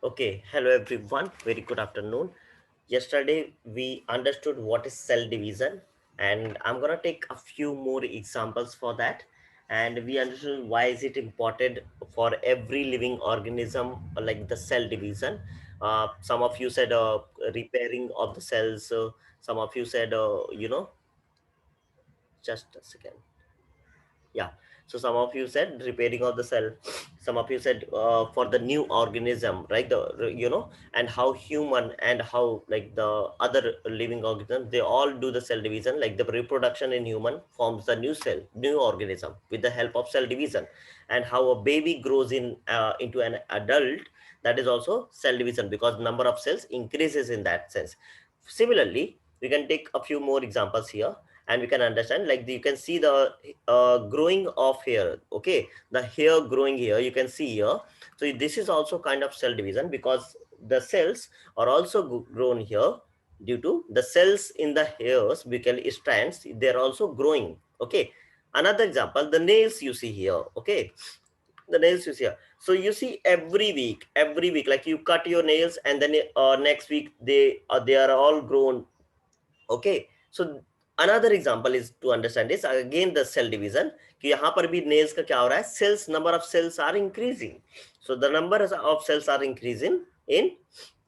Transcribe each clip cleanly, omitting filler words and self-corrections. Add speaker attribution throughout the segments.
Speaker 1: Okay, hello everyone. Very good afternoon. Yesterday we understood what is cell division, and I'm gonna take a few more examples for that. And we understood why is it important for every living organism, like the cell division. Some of you said repairing of the cells. Some of you said, just a second. Yeah, so some of you said repairing of the cell, some of you said for the new organism, right? And how human and how like the other living organism, they all do the cell division. Like the reproduction in human forms the new cell, new organism with the help of cell division. And how a baby grows into an adult, that is also cell division, because number of cells increases in that sense. Similarly, we can take a few more examples here, and we can understand, like you can see the growing of hair. Okay, the hair growing here, you can see here. So this is also kind of cell division, because the cells are also grown here due to the cells in the hairs, buccal strands, they're also growing. Okay, another example, the nails you see here. Okay, the nails you see here. So you see every week, like you cut your nails, and then next week they are all grown. Okay, so another example is to understand this again, the cell division, कि यहाँ पर भी nails का क्या हो रहा है, cells, number of cells are increasing. So the number of cells are increasing in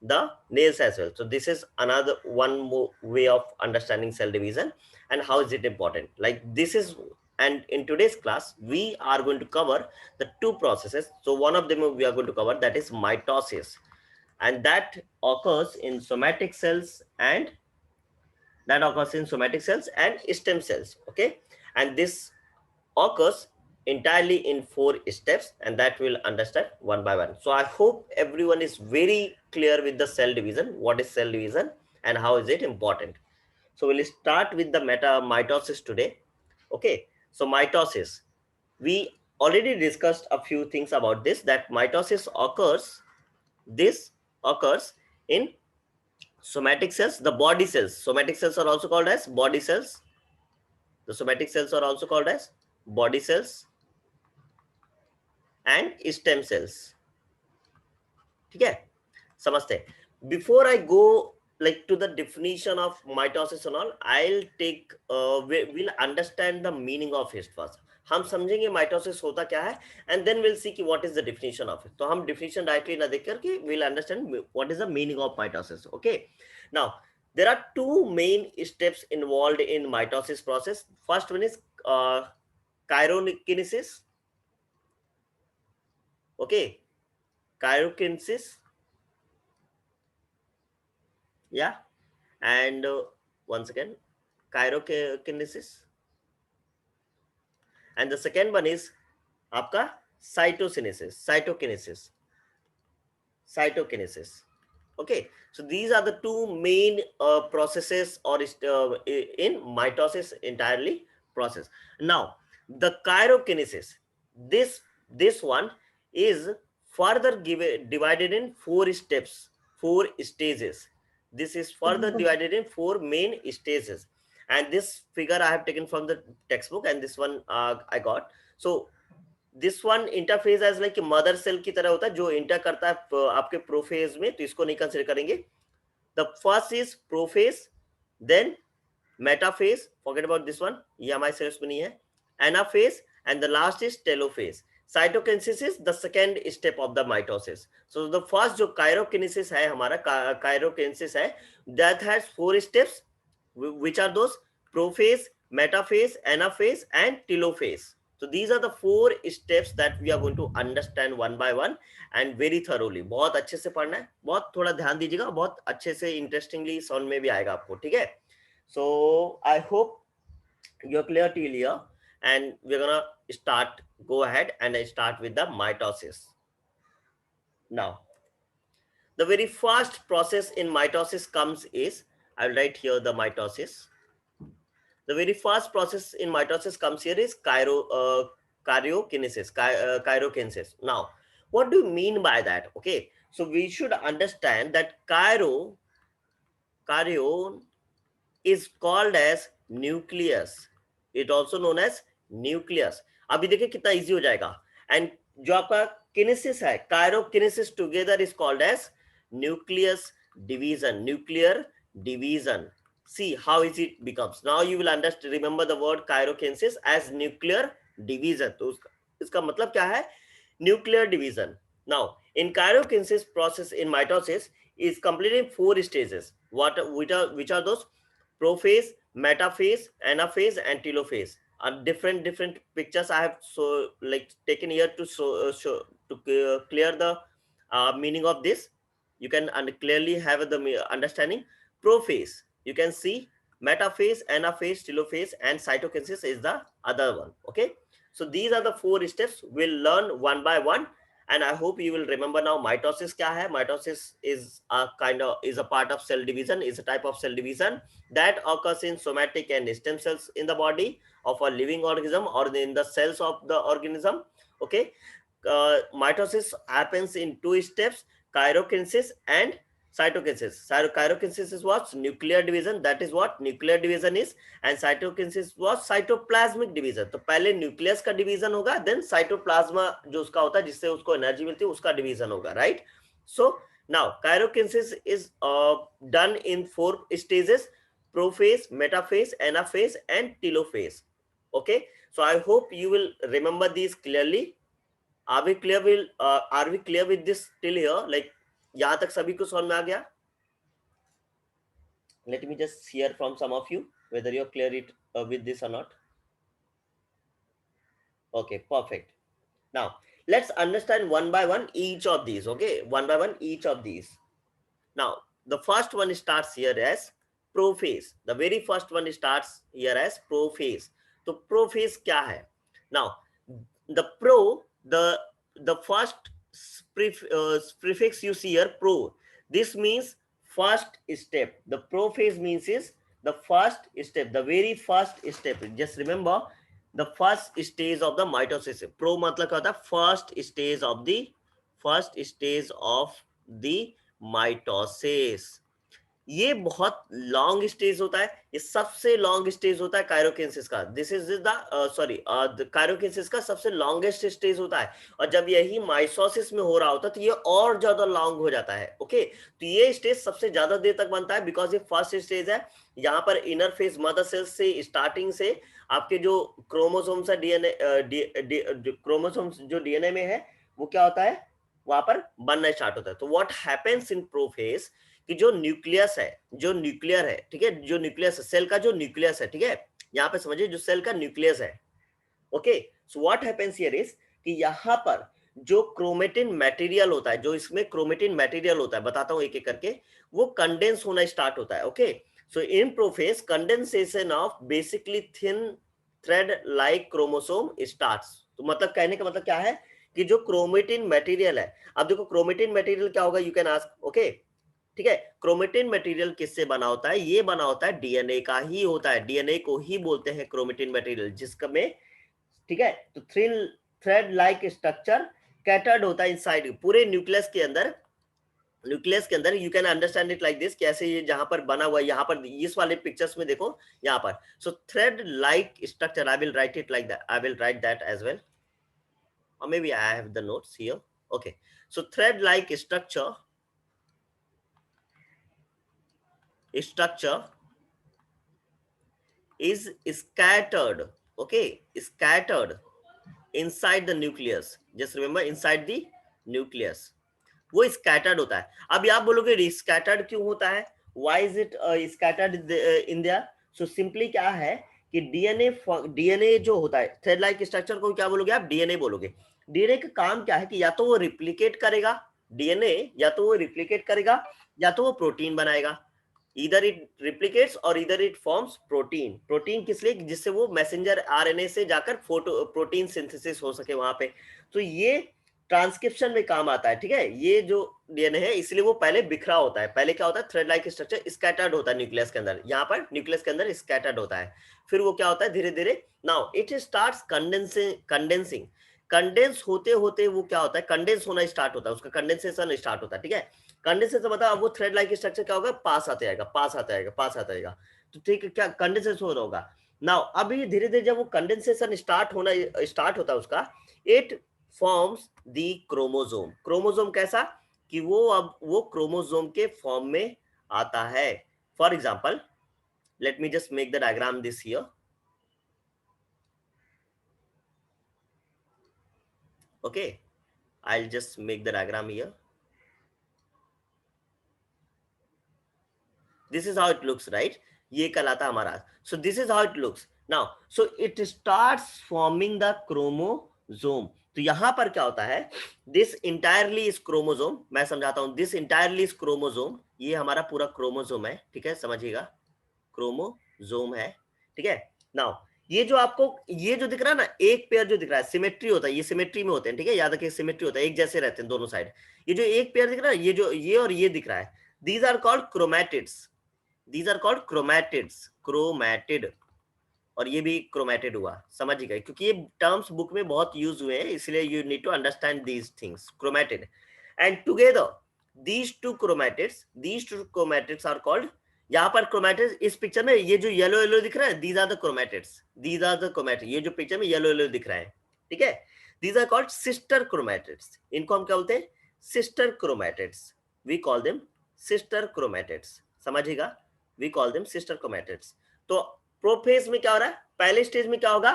Speaker 1: the nails as well. So this is another one more way of understanding cell division and how is it important. Like this is, and in today's class we are going to cover the two processes. So one of them we are going to cover, that is mitosis, and that occurs in somatic cells and stem cells. Okay, and this occurs entirely in 4 steps, and that we'll understand one by one. So I hope everyone is very clear with the cell division, what is cell division and how is it important. So we'll start with the mitosis today. Okay, so mitosis, we already discussed a few things about this, that mitosis occurs, this occurs in somatic cells, the body cells. Somatic cells are also called as body cells. The somatic cells are also called as body cells and stem cells. ठीक है, समझते हैं. Before I go like to the definition of mitosis and all, I'll take we'll understand the meaning of it first. हम समझेंगे mitosis होता क्या है, and then will see कि what is the definition of it. तो हम definition directly ना देख करके will understand what is the meaning of mitosis. Okay, now there are two main steps involved in mitosis process. First one is chirokinesis. Okay, chirokinesis. Yeah, and once again, chirokinesis. And the second one is आपका cytokinesis. Okay, so these are the two main processes or in mitosis entirely process. Now the chirokinesis, this one is further divided in 4 steps, 4 stages. This is further divided in 4 main stages, and this figure I have taken from the textbook, and this one I got. So this one interphase as like mother cell की तरह होता है जो inter करता है आपके prophase में, तो इसको नहीं कंसिडर करेंगे. The first is prophase, then metaphase, forget about this one, ये हमारे सिलेबस में नहीं है. Anaphase and the last is telophase. Cytokinesis is the second step of the mitosis. So the first जो काइरोकिनेसिस है हमारा, काइरोकिनेसिस है, that has 4 steps, which are those: prophase, metaphase, anaphase and telophase. So these are the 4 steps that we are going to understand one by one and very thoroughly. बहुत अच्छे से पढ़ना है, बहुत थोड़ा ध्यान दीजिएगा, बहुत अच्छे से इंटरेस्टिंगली समझ में भी आएगा आपको. ठीक है, so I hope you're clear till here, and we're gonna start, go ahead and start with the mitosis. Now the very first process in mitosis comes is, I'll write here the mitosis. The very first process in mitosis comes here is karyokinesis. Now, what do you mean by that? Okay, so we should understand that karyon is called as nucleus. It also known as nucleus. अभी देखिए कितना easy हो जाएगा. And जो आपका karyokinesis है, karyokinesis together is called as nucleus division, nuclear division. See how is it becomes. Now you will understand, remember the word kaiokinesis as nuclear division. तो इसका मतलब क्या है? Nuclear division. Now in kaiokinesis process in mitosis is completed in 4 stages. Which are those? Prophase, metaphase, anaphase, and telophase. Different pictures I have so like taken here to show to clear the meaning of this. You can clearly have the understanding. Prophase, you can see. Metaphase, anaphase, telophase, and cytokinesis is the other one. Okay, so these are the 4 steps. We'll learn one by one, and I hope you will remember now. Mitosis kya hai? Mitosis is a part of cell division, is a type of cell division that occurs in somatic and stem cells in the body of a living organism or in the cells of the organism. Okay, mitosis happens in 2 steps: kaiokinesis and cytokinesis. Kaiokinesis is what? Nuclear division. That is what nuclear division is. And cytokinesis was cytoplasmic division. तो पहले nucleus का division होगा, then cytoplasm जो उसका होता है जिससे उसको एनर्जी मिलती है उसका डिवीजन होगा, right? So now karyokinesis is done in 4 stages: prophase, metaphase, anaphase, and telophase. Okay, so I hope you will remember these clearly. Are we clear with this till here? Like यहाँ तक सभी को समझ में आ गया? Let me just hear from some of you whether you're clear it with this or not. Okay, perfect. Now let's understand one by one each of these. Okay, one by one each of these. Now the first one starts here as prophase. The very first one starts here as prophase. तो prophase क्या है? Now the the first prefix you see here, pro, this means first step. The prophase means is the first step, the very first step. Just remember the first stage of the mitosis. Pro मतलब क्या होता है? first stage of the mitosis. ये बहुत long stage होता है, ये सबसे लॉन्ग स्टेज होता है कायरोकिनेसिस का. दिस इज द कायरोकिनेसिस का सबसे लॉन्गेस्ट स्टेज होता है. और जब यही माइटोसिस में हो रहा होता है तो ये और ज्यादा लॉन्ग हो जाता है. ओके, तो ये स्टेज सबसे ज्यादा देर तक बनता है बिकॉज ये फर्स्ट स्टेज है. यहाँ पर इनर फेज मदर सेल्स से स्टार्टिंग से आपके जो क्रोमोसोम्स है, क्रोमोसोम्स जो डीएनए में है वो क्या होता है, वहां पर बनना स्टार्ट होता है. तो व्हाट हैपेंस इन प्रोफेज कि जो न्यूक्लियस है, जो न्यूक्लियर है, ठीक है, जो न्यूक्लियस है, सेल का जो न्यूक्लियस है, ठीक है, यहाँ पे समझिए जो सेल का न्यूक्लियस है. Okay, so what happens here is कि यहाँ पर जो क्रोमेटिन मटेरियल होता है, जो इसमें क्रोमेटिन मटेरियल होता है, बताता हूं एक एक करके, वो कंडेंस होना स्टार्ट होता है. Okay, so in prophase condensation of basically thin thread like chromosome starts. तो मतलब कहने का मतलब क्या है कि जो क्रोमेटिन मटेरियल है, अब देखो क्रोमेटिन मटेरियल क्या होगा, यू कैन आस्क. ओके, ठीक है, क्रोमेटिन मटेरियल किससे बना होता है? ये बना होता है डीएनए का ही होता है. डीएनए को ही बोलते हैं क्रोमेटिन मटेरियल, जिसका में, ठीक है, तो थ्रेड लाइक स्ट्रक्चर कैटर्ड होता है इनसाइड पूरे न्यूक्लियस के अंदर. न्यूक्लियस के अंदर you can understand it like this, कैसे ये जहां पर बना हुआ है, यहाँ पर इस वाले पिक्चर्स में देखो यहाँ पर. So thread like structure, I will write it like that, I will write that as well, or maybe I have the notes here. Okay, so thread like structure is scattered. Okay, scattered inside the nucleus. Just remember, inside the nucleus वो scattered होता है. अब आप बोलोगे scattered क्यों होता है? Why is it scattered in there? So simply क्या है कि डीएनए जो होता है, थ्रेड लाइक स्ट्रक्चर को क्या बोलोगे आप? डीएनए बोलोगे. डीएनए का काम क्या है कि या तो वो रिप्लिकेट करेगा, डीएनए या तो वो रिप्लिकेट करेगा या तो वो प्रोटीन बनाएगा. इधर इट रिप्लिकेट्स और इधर इट फॉर्म्स प्रोटीन. प्रोटीन किस लिए? जिससे वो मैसेंजर आरएनए से जाकर प्रोटीन सिंथेसिस हो सके वहां पे. तो ये ट्रांसक्रिप्शन में काम आता है. ठीक है, ये जो डीएनए है इसलिए वो पहले बिखरा होता है. पहले क्या होता है? थ्रेड लाइक स्ट्रक्चर स्कैटर्ड होता है न्यूक्लियस के अंदर, यहाँ पर न्यूक्लियस के अंदर स्कैटर्ड होता है. फिर वो क्या होता है धीरे धीरे, now it starts condensing. Condense होते होते वो क्या होता है? कंडेंस होना स्टार्ट होता है, उसका कंडेंसेशन स्टार्ट होता है. ठीक है, कंडेंसेशन मतलब वो थ्रेड लाइक स्ट्रक्चर क्या होगा? पास आते आएगा, पास आता आएगा, पास आता आएगा. तो ठीक है, क्या कंडेंसेशन हो रहा होगा. नाउ अभी धीरे धीरे जब वो कंडेंसेशन स्टार्ट होता है उसका, it forms the chromosome. Chromosome कैसा कि वो अब वो क्रोमोसोम के फॉर्म में आता है। For example, let me just make the diagram this here. Okay, I'll just make the diagram here. This is how it looks, right? ये कहलाता हमारा. So this is how it looks. Now, so it starts forming the chromosome. तो यहां पर क्या होता है, this entirely is chromosome. मैं समझाता हूं, this entirely is chromosome. ये हमारा पूरा क्रोमोसोम है, ठीक है, समझिएगा, क्रोमोसोम है, ठीक है. नाउ ये जो आपको ये जो दिख रहा है ना, एक पेयर जो दिख रहा है, सिमेट्री होता है, ये सिमेट्री में होते हैं, ठीक है, याद रखिए सिमेट्री होता है, एक जैसे रहते हैं दोनों साइड. ये जो एक पेयर दिख रहा है, ये जो ये और ये दिख रहा है, these are called chromatids. These are called chromatids, chromatid. और ये भी क्रोमैटिड हुआ, समझ गए, क्योंकि ये टर्म्स बुक में बहुत यूज हुए हैं, इसलिए you need to understand these things. Chromatid and together these two chromatids are called, यहाँ पर क्रोमैटिड्स, इस पिक्चर में ये जो येलो येलो दिख रहा है, these are the chromatids, these are the chromatids. ये जो पिक्चर में येलो येलो दिख रहा है, ठीक है, these are called sister chromatids. इनको हम क्या बोलते हैं, sister chromatids. We call them sister chromatids. समझिएगा, we call them sister chromatids. तो प्रोफेज में क्या हो रहा है, पहले स्टेज में क्या होगा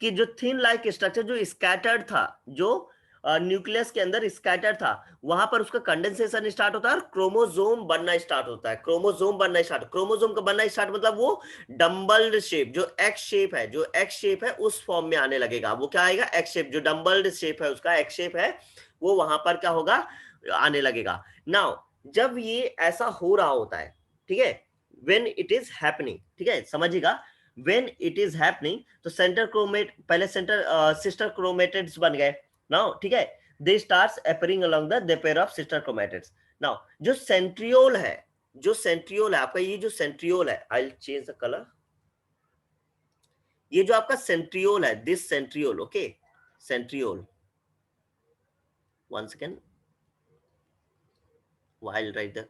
Speaker 1: कि जो थिन लाइक स्ट्रक्चर जो स्कैटर्ड था, जो न्यूक्लियस के अंदर स्कैटर था, वहां पर उसका कंडेंसेशन स्टार्ट होता है और क्रोमोसोम बनना स्टार्ट होता है. क्रोमोसोम बनना स्टार्ट, क्रोमोसोम का बनना स्टार्ट मतलब वो डम्बल्ड शेप, जो एक्स शेप है, जो एक्स शेप है उस फॉर्म में आने लगेगा. वो क्या आएगा, एक्स शेप, जो डम्बल्ड शेप है उसका एक्स शेप है, वो वहां पर क्या होगा, आने लगेगा. नाउ जब ये ऐसा हो रहा होता है, ठीक है, व्हेन इट इज हैपनिंग, ठीक है, समझिएगा, व्हेन इट इज हैपनिंग, तो सेंटर क्रोमेट, पहले सेंटर सिस्टर क्रोमेटिड्स बन गए. नाउ ठीक है, they starts appearing along the pair of sister chromatids. Now जो सेंट्रियोल है, जो सेंट्रियोल है आपका, ये जो सेंट्रियोल है, I will change the colour. ये जो आपका सेंट्रियोल है, this centriole, okay, centriole, one second, while write the,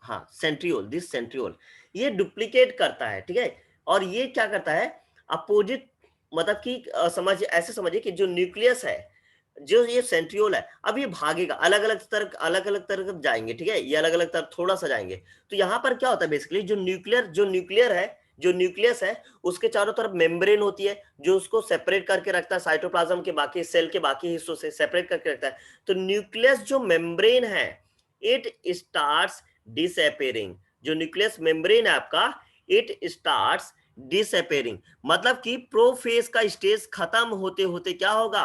Speaker 1: हाँ, सेंट्रियोल, दिस सेंट्रियोल, ये डुप्लीकेट करता है, ठीक है, और ये क्या करता है, अपोजिट, मतलब कि समझ, ऐसे समझिए कि जो न्यूक्लियस है, जो ये सेंट्रियोल है, अब ये भागेगा अलग अलग तरफ जाएंगे, ठीक है, ये अलग अलग तरफ थोड़ा सा जाएंगे. तो यहाँ पर क्या होता है, बेसिकली जो न्यूक्लियर है, जो न्यूक्लियस है, उसके चारों तरफ मेम्ब्रेन होती है, जो उसको सेपरेट करके रखता है साइटोप्लाज्म के बाकी सेल के बाकी हिस्सों से सेपरेट करके रखता है. तो न्यूक्लियस जो मेम्ब्रेन है, इट स्टार्ट्स डिसअपियरिंग. जो न्यूक्लियस मेम्ब्रेन है आपका, इट स्टार्ट्स डिसअपियरिंग, मतलब कि प्रोफेज का स्टेज खत्म होते होते क्या होगा,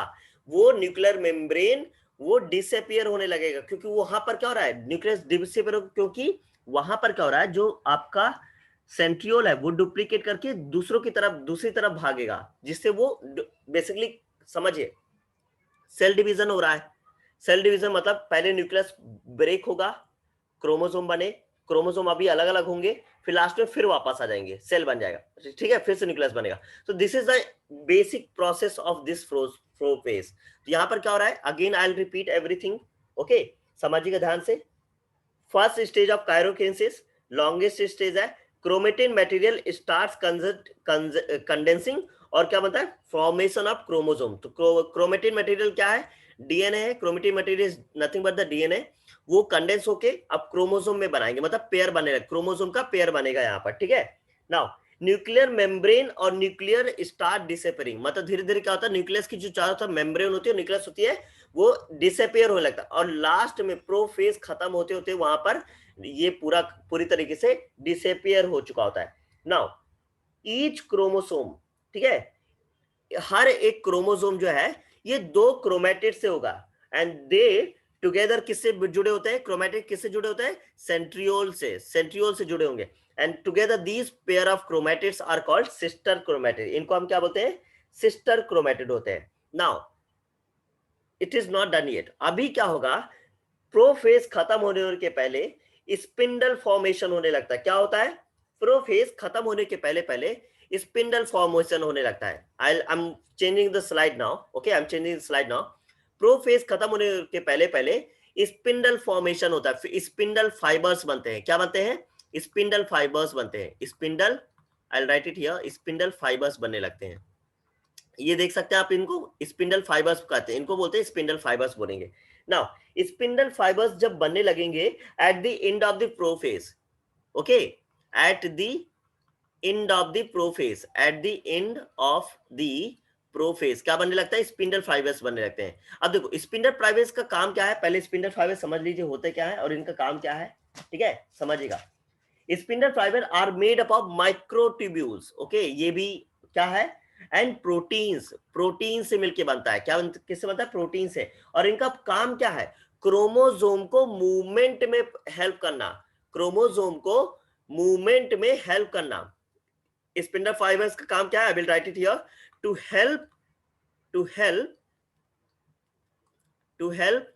Speaker 1: वो न्यूक्लियर मेम्ब्रेन वो डिसअपियर होने लगेगा. क्योंकि वहां पर क्या हो रहा है, न्यूक्लियस डिसअपियर हो, क्योंकि वहां पर क्या हो रहा है, जो आपका सेंट्रियोल है वो डुप्लीकेट करके दूसरों की तरफ, दूसरी तरफ भागेगा, जिससे वो बेसिकली समझिए सेल डिवीजन हो रहा है. सेल डिवीजन मतलब पहले न्यूक्लियस ब्रेक होगा, क्रोमोसोम बने, क्रोमोसोम अभी अलग अलग होंगे, फिर लास्ट में फिर वापस आ जाएंगे, सेल बन जाएगा, ठीक है, फिर से न्यूक्लियस बनेगा. तो this is the basic process of this prophase. तो यहां पर क्या हो रहा है, again I will repeat everything, okay, समझिएगा ध्यान से. First stage of karyokinesis, longest stage है, क्रोमेटिन मटेरियल स्टार्ट्स कंडेंसिंग, और क्या बनता है, फॉर्मेशन ऑफ क्रोमोसोम. तो क्रोमेटिन मटेरियल क्या है, डीएनए है. Chromatin material is nothing but the DNA. वो कंडेंस होके अब क्रोमोसोम में बनाएंगे, मतलब पेयर बनेगा, क्रोमोसोम का पेयर बनेगा यहाँ पर, ठीक है. नाउ न्यूक्लियर मेम्ब्रेन और न्यूक्लियर स्टार्ट डिसअपियरिंग, मतलब धीरे धीरे क्या होता है, न्यूक्लियस की जो चारों तरफ मेम्ब्रेन होती है, न्यूक्लियस होती है, वो डिसअपियर होने लगता है, और लास्ट में प्रोफेज खत्म होते होते वहां पर ये पूरी तरीके से डिसअपियर हो चुका होता है. नाउ ईच क्रोमोसोम, ठीक है, हर एक क्रोमोसोम जो है ये 2 क्रोमैटिड से होगा, एंड दे टुगेदर किससे जुड़े होते हैं, क्रोमैटिड किससे जुड़े होते हैं, सेंट्रियोल से जुड़े होंगे, and together these pair of chromatids are called sister chromatid. इनको हम क्या बोलते हैं, सिस्टर क्रोमैटिड होते हैं. Now it is not done yet. अभी क्या होगा, प्रोफेज खत्म होने के पहले स्पिंडल फॉर्मेशन होने लगता है. क्या होता है, प्रोफेज खत्म होने के पहले पहले स्पिंडल फॉर्मेशन होने लगता है. I am changing the slide now, okay, I am changing the slide now. Prophase खत्म होने के पहले पहले स्पिंडल फॉर्मेशन होता है, स्पिंडल फाइबर्स बनते हैं. क्या बनते हैं, स्पिंडल फाइबर्स बनते हैं. Spindle, I will write it here, spindle fibres बनने लगते हैं. ये देख सकते हैं आप, इनको स्पिंडल फाइबर्स कहते हैं, इनको बोलते हैं स्पिंडल फाइबर्स बोलेंगे। नाउ स्पिंडल फाइबर्स जब बनने लगेंगे eight the end of the prophase, okay, eight the end of the prophase, eight the end of the prophase क्या बनने लगता है, स्पिंडल फाइबर्स बनने लगते हैं। अब देखो स्पिंडल फाइबर्स का काम क्या है, पहले स्पिंडल फाइबर्स समझ लीजिए होते क्या है और इनका काम क्या है, ठीक है, समझिएगा। Spindle fibre are made up of microtubules, okay, ये भी क्या है, एंड प्रोटीन्स, प्रोटीन से मिलके बनता है, क्या किससे बनता है, प्रोटीन से। और इनका काम क्या है, क्रोमोसोम को मूवमेंट में हेल्प करना, क्रोमोसोम को मूवमेंट में हेल्प करना। स्पिंडल फाइबर्स का काम क्या है, I will write it here, to help, to help, to help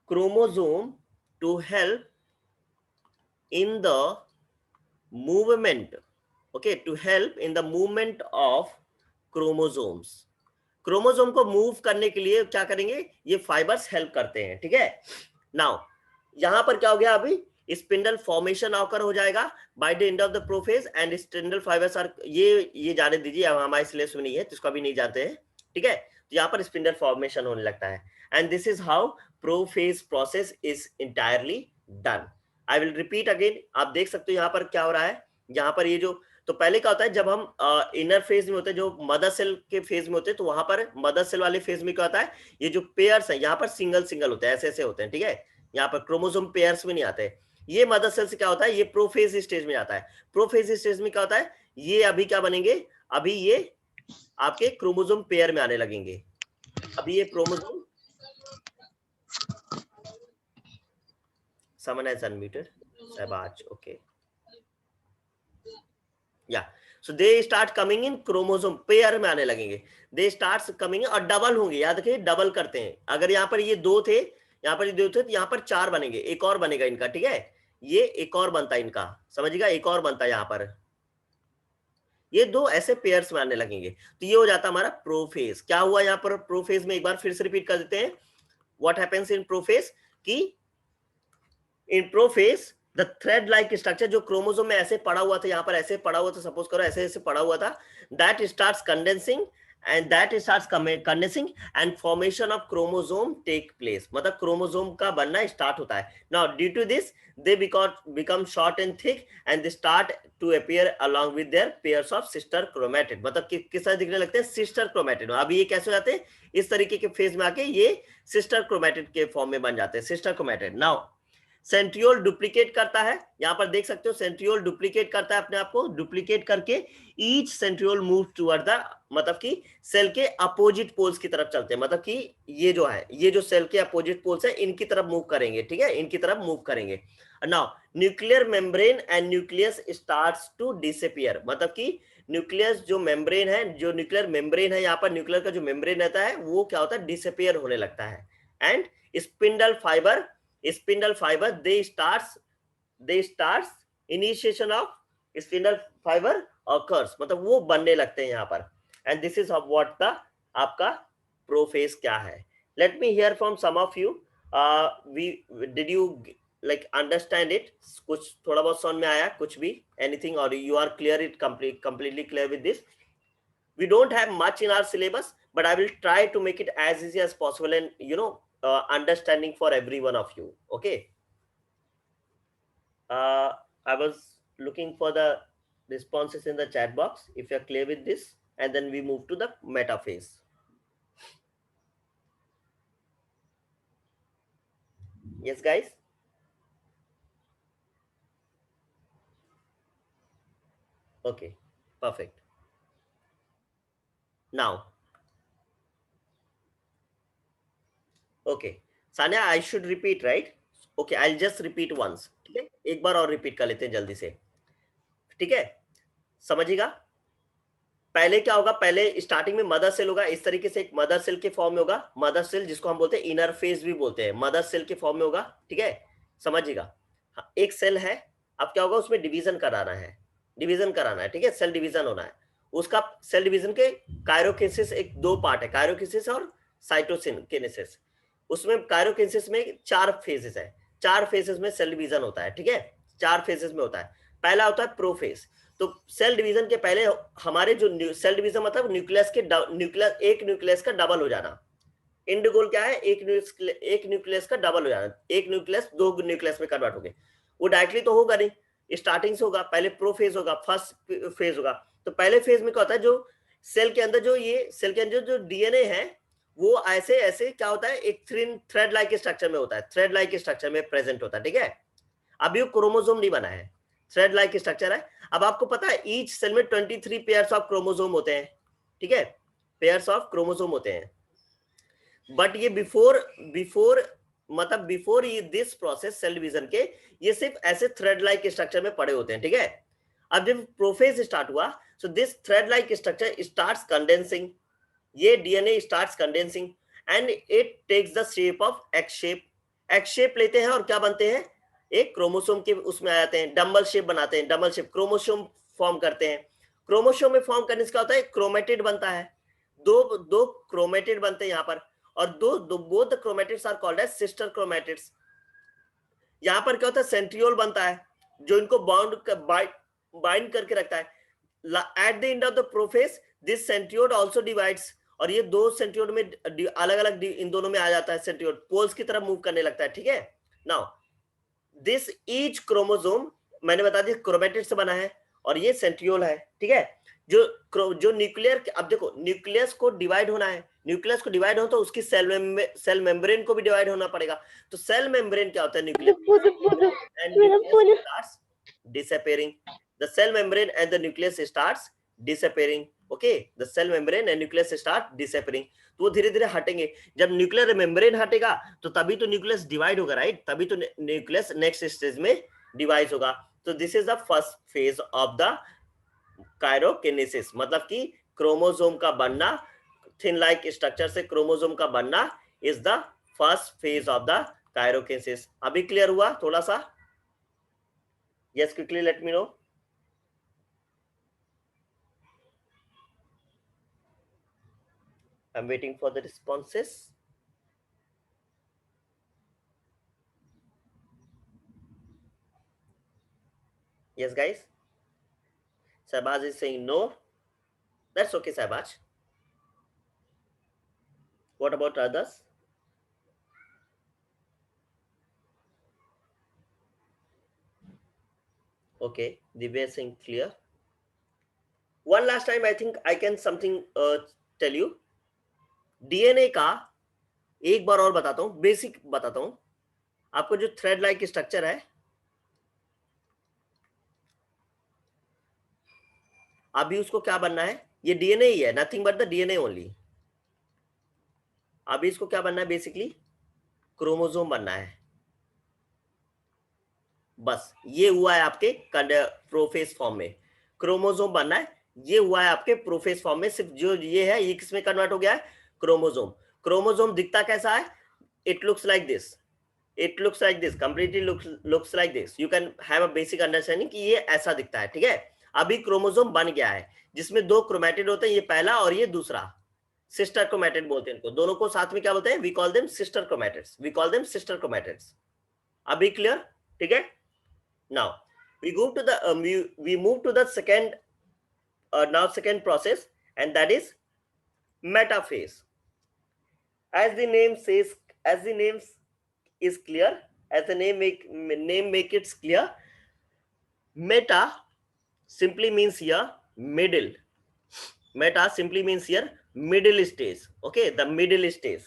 Speaker 1: chromosome, to help in the movement, okay, to help in the movement of chromosomes। Chromosome को move करने के लिए क्या करेंगे, ये फाइबर्स हेल्प करते हैं, ठीक है। नाउ यहां पर क्या हो गया, अभी स्पिंडल फॉर्मेशन ऑकर हो जाएगा by the end of the prophase and spindle fibres are, ये जाने दीजिए, हमारे सिलेबस में नहीं है तो इसको अभी नहीं जानते हैं, ठीक है। तो यहाँ पर स्पिंडल फॉर्मेशन होने लगता है and this is how prophase process is entirely done. I will repeat again, आप देख सकते हो यहाँ पर क्या हो रहा है, यहाँ पर ये जो, तो पहले क्या होता है जब हम इनर फेज में होते हैं, जो मदर सेल के फेज में होते हैं, तो वहां पर मदर सेल वाले फेज में क्या होता है, ये जो पेयर्स है यहाँ पर सिंगल सिंगल होते हैं, ऐसे ऐसे होते हैं, ठीक है, यहाँ पर क्रोमोसोम पेयर्स में नहीं आते। ये मदर सेल से क्या होता है, ये प्रोफेज स्टेज में आता है। प्रोफेज स्टेज में क्या होता है, ये अभी क्या बनेंगे, अभी ये आपके क्रोमोसोम पेयर में आने लगेंगे। अभी ये chromosome, someone has unmuted, Sabaj, okay, yeah, so they start coming in chromosome pair में आने लगेंगे, दे स्टार्ट कमिंग और डबल होंगे, याद रखिए डबल करते हैं। अगर यहाँ पर ये दो थे, यहाँ पर ये दो थे, तो यहाँ पर चार बनेंगे, एक और बनेगा इनका, ठीक है, ये एक और बनता है इनका, समझिएगा, एक और बनता है यहाँ पर, ये दो ऐसे पेयर्स में आने लगेंगे, तो ये हो जाता है हमारा प्रोफेज। क्या हुआ यहाँ पर प्रोफेज में, एक बार फिर से रिपीट कर देते हैं, व्हाट हैपेंस इन प्रोफेज, की in prophase the thread like structure, जो क्रोमोसोम में ऐसे पड़ा हुआ था, यहाँ पर ऐसे पड़ा हुआ था, सपोज करो ऐसे ऐसे पड़ा हुआ था, that starts condensing and that starts condensing and formation of chromosome take place, मतलब क्रोमोसोम का बनना स्टार्ट होता है। Now due to this they become short and thick and they start to appear along with their pairs of sister chromatid, मतलब किस तरह दिखने लगते हैं, सिस्टर क्रोमेटिड। अब ये कैसे हो जाते हैं, इस तरीके के फेज में आके ये सिस्टर क्रोमेटिड के फॉर्म में बन जाते हैं, sister chromatid. Now centriole duplicate करता है, यहां पर देख सकते हो सेंट्रियोल डुप्लीकेट करता है अपने आप को, डुप्लीकेट करके each centriole move toward the, मतलब कि सेल के अपोजिट पोल्स की तरफ चलते हैं, मतलब कि ये जो है, ये जो सेल के अपोजिट पोल्स है इनकी तरफ मूव करेंगे, ठीक है, इनकी तरफ मूव करेंगे। Now nuclear membrane and nucleus starts to disappear, मतलब कि न्यूक्लियस जो मेम्ब्रेन है, जो न्यूक्लियर मेम्ब्रेन है, यहाँ पर न्यूक्लियर का जो मेम्ब्रेन रहता है वो क्या होता है, डिसअपीयर होने लगता है। And spindle fibre, spindle fiber they starts initiation of spindle fiber occurs, मतलब वो बनने लगते हैं यहाँ पर। and this is what the आपका प्रोफेज क्या है। let me hear from some of you, we did you like understand it, कुछ थोड़ा बहुत समझ में आया कुछ भी, anything, or you are clear it completely clear with this? We don't have much in our syllabus, but I will try to make it as easy as possible and understanding for every one of you, okay. I was looking for the responses in the chat box if you're clear with this, and then we move to the meta phase. Yes guys, okay, perfect. Now okay, Sanya, I should repeat, right? Okay, I'll just repeat once, ठीक है, एक बार और repeat कर लेते हैं जल्दी से, ठीक है, समझिएगा। पहले क्या होगा, पहले स्टार्टिंग में मदर सेल होगा, इस तरीके से एक मदर सेल के फॉर्म में होगा, मदर सेल जिसको हम बोलते हैं इनर फेज भी बोलते हैं, मदर सेल के फॉर्म में होगा, ठीक है, समझिएगा। हाँ, एक सेल है, अब क्या होगा, उसमें डिवीजन कराना है, डिवीजन कराना है, ठीक है, सेल डिवीजन होना है। उसका सेल डिवीजन के कायरोकिनेसिस, एक दो पार्ट है, कायरोकिनेसिस और साइटोकिनेसिस। उसमें कायरोकिनेसिस में 4 फेजेस है, 4 फेजेस में सेल डिवीजन होता है, ठीक है, 4 फेजेस में होता है। पहला होता है प्रोफेज, तो सेल डिवीजन के पहले हमारे जो सेल डिवीजन मतलब न्यूक्लियस के एक न्यूक्लियस का डबल हो जाना। एंड गोल क्या है, एक न्यूक्लियस का डबल हो जाना, एक न्यूक्लियस दो न्यूक्लियस में कन्वर्ट हो गए। वो डायरेक्टली तो होगा नहीं, स्टार्टिंग से होगा, पहले प्रोफेज होगा, फर्स्ट फेज होगा। तो पहले फेज में क्या होता है, जो सेल के अंदर जो डीएनए है वो ऐसे ऐसे क्या होता है, एक थ्रेड लाइक स्ट्रक्चर में होता है, थ्रेड लाइक स्ट्रक्चर में प्रेजेंट होता है, ठीक है। अभी वो क्रोमोसोम नहीं बना है, थ्रेड लाइक स्ट्रक्चर है। अब आपको पता है ईच सेल में 23 पेयर्स ऑफ क्रोमोसोम होते हैं, ठीक है, पेयर्स ऑफ क्रोमोसोम होते हैं। बट ये बिफोर ये दिस प्रोसेस सेल डिवीजन के, ये सिर्फ ऐसे थ्रेड लाइक स्ट्रक्चर में पड़े होते हैं, ठीक है। अब जब प्रोफेज स्टार्ट हुआ, so this thread like structure starts condensing, ये DNA starts condensing and it takes the shape of X shape. X shape लेते हैं और क्या बनते हैं, एक क्रोमोसोम के उसमें आ जाते हैं, डबल शेप बनाते हैं, डबल शेप क्रोमोसोम फॉर्म करते हैं। क्रोमोसोम में फॉर्म करने से क्या होता है, क्रोमेटिड बनता है, दो दो क्रोमेटिड बनते हैं यहाँ पर, और दो both the chromatids are called as sister chromatids. यहाँ पर क्या होता है, सेंट्रियोल बनता है जो इनको बाइंड करके रखता है। At the end of the prophase this centriole also divides, और ये दो सेंट्रियोड में अलग अलग इन दोनों में आ जाता है, सेंट्रियोड पोल्स की तरफ मूव करने लगता है, ठीक है। नाउ दिस ईच क्रोमोसोम मैंने बता दिया क्रोमेटिड से बना है, और ये सेंट्रियोल है, ठीक है। जो न्यूक्लियर, अब देखो न्यूक्लियस को डिवाइड होना है, न्यूक्लियस को डिवाइड हो तो उसकी सेल मेम्ब्रेन को भी डिवाइड होना पड़ेगा। तो सेल मेम्ब्रेन क्या होता है, nucleus and nucleus starts disappearing, the cell membrane and the nucleus starts disappearing, okay, the cell membrane and nucleus start disappearing. तो वो धीरे धीरे हटेंगे, जब न्यूक्लियर मेम्ब्रेन हटेगा तो तभी तो न्यूक्लियस डिवाइड होगा, राइट, तभी तो न्यूक्लियस नेक्स्ट स्टेज में डिवाइड होगा। तो this is the first phase of the karyokinesis, मतलब कि क्रोमोसोम का बनना, थिन लाइक स्ट्रक्चर से क्रोमोसोम का बनना is the first phase of the karyokinesis. अभी क्लियर हुआ थोड़ा सा? Yes, quickly let me know. I am waiting for the responses. Yes, guys. Sabaz is saying no. That's okay, Sabaz. What about others? Okay, Divya is saying clear. One last time, I think I can something tell you. DNA का एक बार और बताता हूं, basic बताता हूं आपको। जो thread like structure है, अभी उसको क्या बनना है, ये डीएनए ही है, nothing but the DNA only. अभी इसको क्या बनना है, बेसिकली क्रोमोसोम बनना है, बस ये हुआ है आपके प्रोफेज फॉर्म में, क्रोमोसोम बनना है, ये हुआ है आपके प्रोफेज फॉर्म में। सिर्फ जो ये है ये किसमें कन्वर्ट हो गया है, क्रोमोसोम। क्रोमोसोम दिखता कैसा है, it looks like this, it looks like this, completely looks like this. You can have a basic understanding कि ये ऐसा दिखता है, ठीक है। अभी क्रोमोसोम बन गया है जिसमें दो क्रोमेटिड होते हैं, ये पहला और ये दूसरा, सिस्टर क्रोमेटिड बोलते हैं इनको, दोनों को साथ में क्या बोलते हैं, we call them sister chromatids, we call them sister chromatids. अभी क्लियर, ठीक है। Now we move to the we move to the second process, and that is metaphase. As the name says, as the name is clear, as the name make it clear, meta simply means here middle. Meta simply means here middle stage, okay, the middle stage,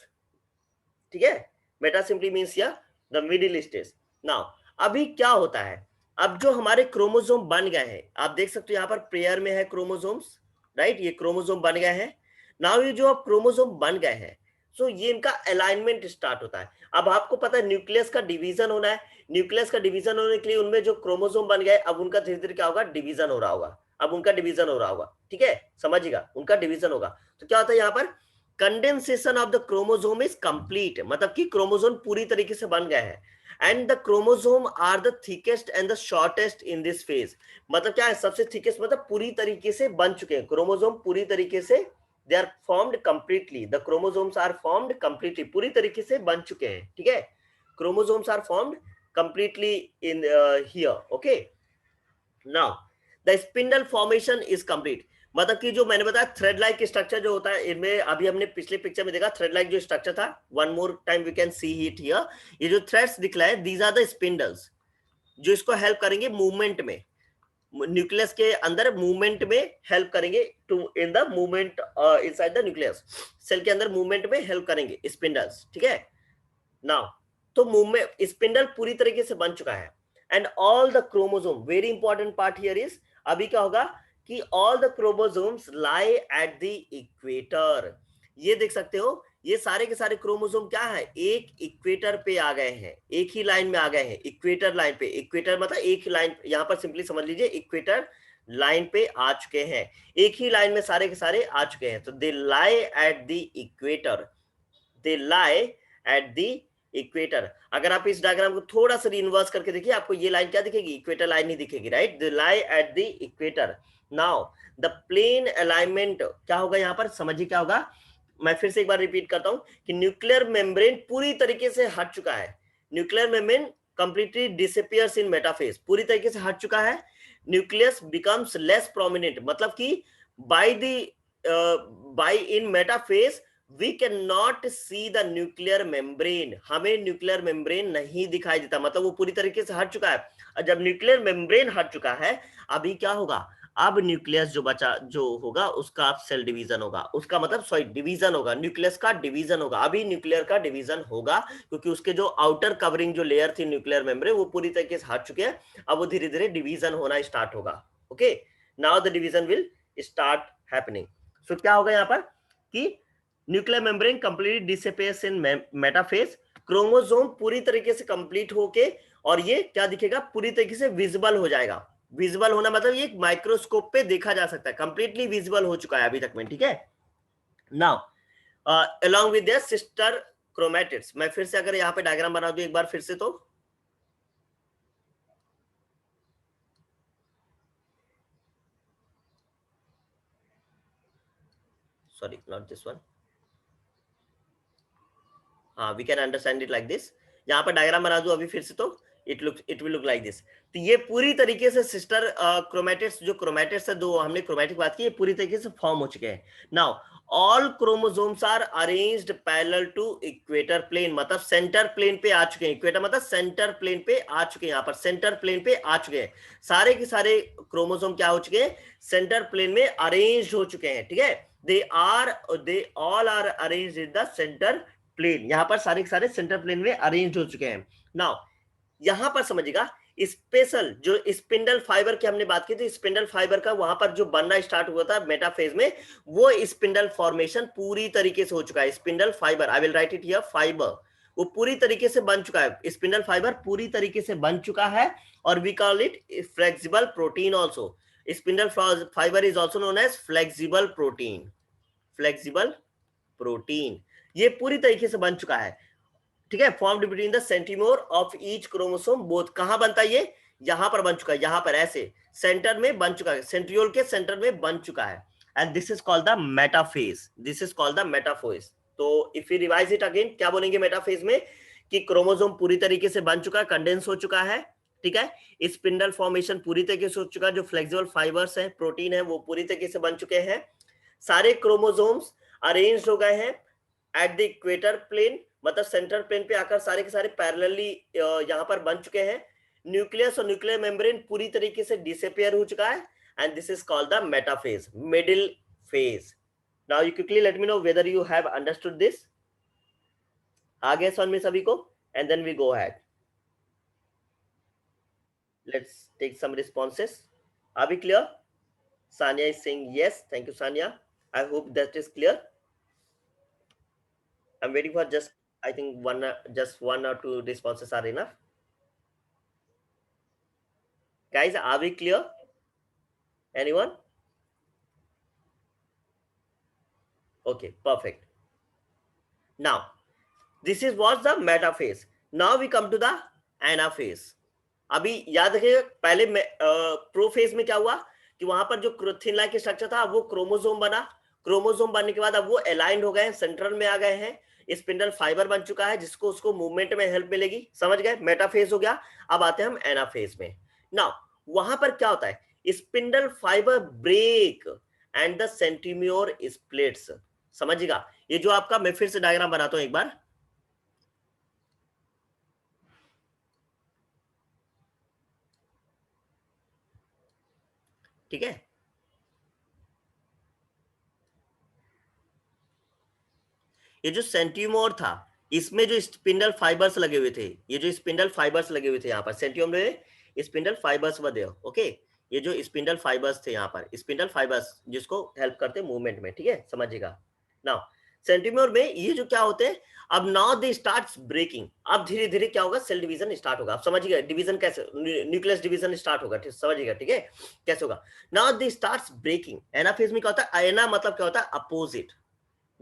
Speaker 1: ठीक है। Meta simply means या the middle stage. Now अभी क्या होता है, अब जो हमारे क्रोमोसोम बन गए हैं, आप देख सकते हो यहाँ पर पेयर में है क्रोमोसोम्स, राइट, ये क्रोमोसोम बन गए हैं। नाउ ये जो अब क्रोमोसोम बन गए हैं, सो ये इनका अलाइनमेंट स्टार्ट होता है। अब आपको पता है न्यूक्लियस का डिवीजन होना है, न्यूक्लियस का डिवीजन होने के लिए उनमें जो क्रोमोसोम बन गए, अब उनका धीरे धीरे क्या होगा, डिवीजन हो रहा होगा, अब उनका डिवीजन हो रहा होगा, ठीक है, समझिएगा, उनका डिवीजन होगा। तो क्या होता है यहाँ पर, condensation of the chromosome is complete, मतलब कि क्रोमोसोम पूरी तरीके से बन गए हैं। And the chromosome are the thickest and the shortest in this phase, मतलब क्या है, सबसे थिकेस्ट मतलब पूरी तरीके से बन चुके हैं क्रोमोसोम, पूरी तरीके से they are formed completely, the chromosomes are formed completely, पूरी तरीके से बन चुके हैं, ठीक है। Chromosomes are formed completely in here, okay. Now the spindle formation is complete. मतलब कि जो मैंने बताया थ्रेड लाइक स्ट्रक्चर जो होता है, इनमें अभी हमने पिछले पिक्चर में देखा थ्रेड लाइक जो स्ट्रक्चर था, one more time we can see it here. ये जो थ्रेड्स दिखलाए दीज आर द स्पिंडल्स जो इसको हेल्प करेंगे मूवमेंट में, न्यूक्लियस के अंदर मूवमेंट में हेल्प करेंगे, to in the movement inside the nucleus, cell के अंदर मूवमेंट में हेल्प करेंगे स्पिंडल्स, ठीक है। नाउ तो मूवमेंट स्पिंडल पूरी तरीके से बन चुका है, and all the chromosome, very important part here is, अभी क्या होगा कि all the chromosomes lie at the equator. ये देख सकते हो ये सारे के सारे क्रोमोसोम क्या है, एक इक्वेटर पे आ गए हैं, एक ही लाइन में आ गए हैं, इक्वेटर लाइन पे। इक्वेटर मतलब एक ही लाइन, यहां पर सिंपली समझ लीजिए इक्वेटर लाइन पे आ चुके हैं, एक ही लाइन में सारे के सारे आ चुके हैं। तो they lie at the equator, they lie at the equator. अगर आप इस डायग्राम को थोड़ा सा रिवर्स करके देखिए, आपको ये लाइन क्या दिखेगी, इक्वेटर लाइन ही दिखेगी, right. They lie at the equator. Now the plane alignment क्या होगा यहाँ पर, समझिए क्या होगा। मैं फिर से एक बार रिपीट करता हूं कि न्यूक्लियर मेम्ब्रेन पूरी तरीके से हट चुका है, nuclear membrane completely disappears in metaphase, पूरी तरीके से हट चुका है। न्यूक्लियस बिकम्स लेस प्रोमिनेंट, मतलब कि by the by in metaphase we can not see the nuclear membrane, हमें न्यूक्लियर मेम्ब्रेन नहीं दिखाई देता, मतलब वो पूरी तरीके से हट चुका है। और जब न्यूक्लियर मेम्ब्रेन हट चुका है, अभी क्या होगा, अब न्यूक्लियस जो बचा जो होगा उसका अब सेल डिवीजन होगा, उसका मतलब सॉरी डिवीजन होगा, न्यूक्लियस का डिवीजन होगा, अभी न्यूक्लियर का डिवीजन होगा, क्योंकि उसके जो आउटर कवरिंग जो लेयर थी न्यूक्लियर मेम्ब्रेन वो पूरी तरीके से हट चुके हैं, अब वो धीरे धीरे डिवीजन होना स्टार्ट होगा। Okay, now the division will start happening. So क्या होगा यहाँ पर कि nuclear membrane completely disappears in metaphase, chromosome पूरी तरीके से कंप्लीट होके, और ये क्या दिखेगा, पूरी तरीके से विजिबल हो जाएगा। विजिबल होना मतलब ये माइक्रोस्कोप पे देखा जा सकता है, कंप्लीटली विजिबल हो चुका है अभी तक में, ठीक है। Now along with their sister chromatids, मैं फिर से अगर यहाँ पे डायग्राम बना दूं एक बार फिर से, तो सॉरी नॉट दिस वन, हाँ we can understand it like this. यहाँ पर डायग्राम बना दूं अभी फिर से, तो it will look like this. तो ये पूरी तरीके से सिस्टर क्रोमैटिड्स, जो क्रोमैटिड्स है, दो हमने क्रोमैटिक बात की, ये पूरी तरीके से फॉर्म हो चुके हैं। Now all chromosomes are arranged parallel to equator plane, मतलब सेंटर प्लेन पे आ चुके हैं, इक्वेटर मतलब सेंटर प्लेन पे आ चुके हैं, यहाँ पर सेंटर प्लेन पे आ चुके हैं, सारे के सारे क्रोमोसोम क्या हो चुके हैं, सेंटर प्लेन में अरेंज हो चुके हैं, ठीक है। They all are arranged in the centre plane, यहां पर सारे के सारे सेंटर प्लेन में अरेंज हो चुके हैं। नाउ यहां पर समझिएगा, स्पेशल जो स्पिंडल फाइबर की हमने बात की थी, स्पिंडल फाइबर का वहां पर जो बनना स्टार्ट हुआ था मेटाफेज में, वो स्पिंडल फॉर्मेशन पूरी तरीके से हो चुका है। Spindle fibre, I will write it here, fibre, वो पूरी तरीके से बन चुका है, स्पिंडल फाइबर पूरी तरीके से बन चुका है, और we call it flexible protein also. Spindle fibre is also known as flexible protein, flexible protein, ये पूरी तरीके से बन चुका है, ठीक है। Formed between the centromere of each chromosome both, कहां बनता है ये, यहां पर बन चुका है, यहां पर ऐसे सेंटर में बन चुका है, सेंट्रियोल के सेंटर में बन चुका है, and this is called the metaphase, this is called the metaphase. तो if you revise it again, क्या बोलेंगे मेटाफेज में, कि क्रोमोसोम पूरी तरीके से बन चुका है, कंडेंस हो चुका है, ठीक है। स्पिंडल फॉर्मेशन पूरी तरीके से हो चुका है, जो फ्लेक्सिबल फाइबर्स है, प्रोटीन है, वो पूरी तरीके से बन चुके हैं, सारे क्रोमोसोम्स अरेंज हो गए हैं एट द इक्वेटर प्लेन, मतलब सेंट्रल प्लेन पे आकर सारे के सारे पैरेलली यहां पर बन चुके हैं। न्यूक्लियस और न्यूक्लियर मेम्ब्रेन पूरी तरीके से डिसअपियर हो चुका है, and this is called the metaphase, middle phase. Now you quickly let me know whether you have understood this. आगे समझ में सभी को, and then we go ahead, let's take some responses. Are we clear? Sanya is saying yes. Thank you, Sanya. I hope that is clear. I'm waiting for just, I think just one or two responses are enough. Guys, are we clear? Anyone? Okay, perfect. Now, this is was the metaphase. Now we come to the anaphase. अभी याद रखिएगा, पहले prophase में क्या हुआ कि वहां पर जो थिन लाइन स्ट्रक्चर था वो क्रोमोसोम बना, क्रोमोसोम बनने के बाद अब वो अलाइंड हो गए हैं, सेंट्रल में आ गए हैं, स्पिंडल फाइबर बन चुका है जिसको उसको मूवमेंट में हेल्प मिलेगी, समझ गए, मेटाफेज हो गया। अब आते हैं हम एनाफेज में। नाउ वहां पर क्या होता है, spindle fibre break and the centromere splits. समझिएगा, ये जो आपका, मैं फिर से डायग्राम बनाता हूं एक बार, ठीक है। ये जो सेंट्रीओमर था, इसमें जो स्पिंडल फाइबर्स लगे हुए थे, ये जो स्पिंडल फाइबर्स लगे हुए थे यहाँ पर सेंट्रीओमर में spindle fibres were there, okay. ये जो स्पिंडल फाइबर्स थे यहाँ पर, स्पिंडल फाइबर्स जिसको हेल्प करते हैं मूवमेंट में, ठीक है, समझिएगा। नाउ सेंट्रीओमर में ये जो क्या होते हैं, अब नाउ दे स्टार्ट्स ब्रेकिंग, अब धीरे धीरे क्या होगा, सेल डिवीजन स्टार्ट होगा। आप समझिएगा डिवीजन कैसे, न्यूक्लियस डिवीजन स्टार्ट होगा, समझिएगा, ठीक है, कैसे होगा। Now they starts breaking, anaphase में क्या होता है, एना मतलब क्या होता है, अपोजिट।